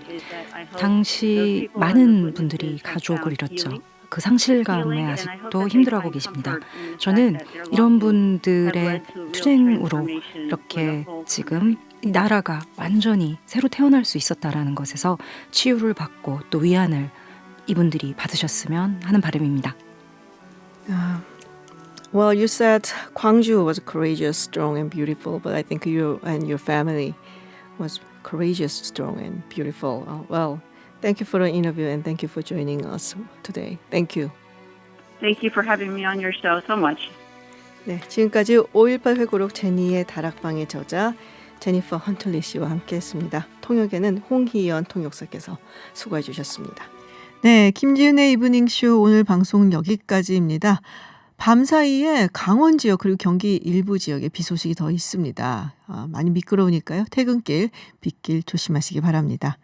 당시 많은 분들이 가족을 잃었죠. 그 상실감에 아직도 힘들어하고 계십니다. 저는 이런 분들의 투쟁으로 이렇게 지금 이 나라가 완전히 새로 태어날 수 있었다라는 것에서 치유를 받고 또 위안을 이분들이 받으셨으면 하는 바람입니다. Well, you said Gwangju was courageous, strong, and beautiful, but I think you and your family was courageous, strong, and beautiful. Well, thank you for the interview and thank you for joining us today. Thank you. Thank you for having me on your show so much. 네, 지금까지 5.18 회고록 제니의 다락방의 저자 제니퍼 헌틀리 씨와 함께했습니다. 통역에는 홍희연 통역사께서 수고해 주셨습니다. 네, 김지윤의 이브닝쇼 오늘 방송은 여기까지입니다. 밤사이에 강원 지역 그리고 경기 일부 지역에 비 소식이 더 있습니다. 많이 미끄러우니까요. 퇴근길, 빗길 조심하시기 바랍니다.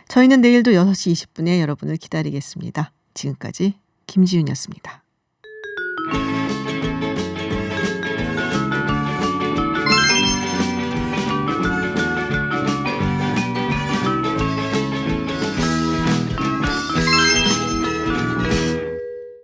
저희는 내일도 6시 20분에 여러분을 기다리겠습니다. 지금까지 김지윤이었습니다.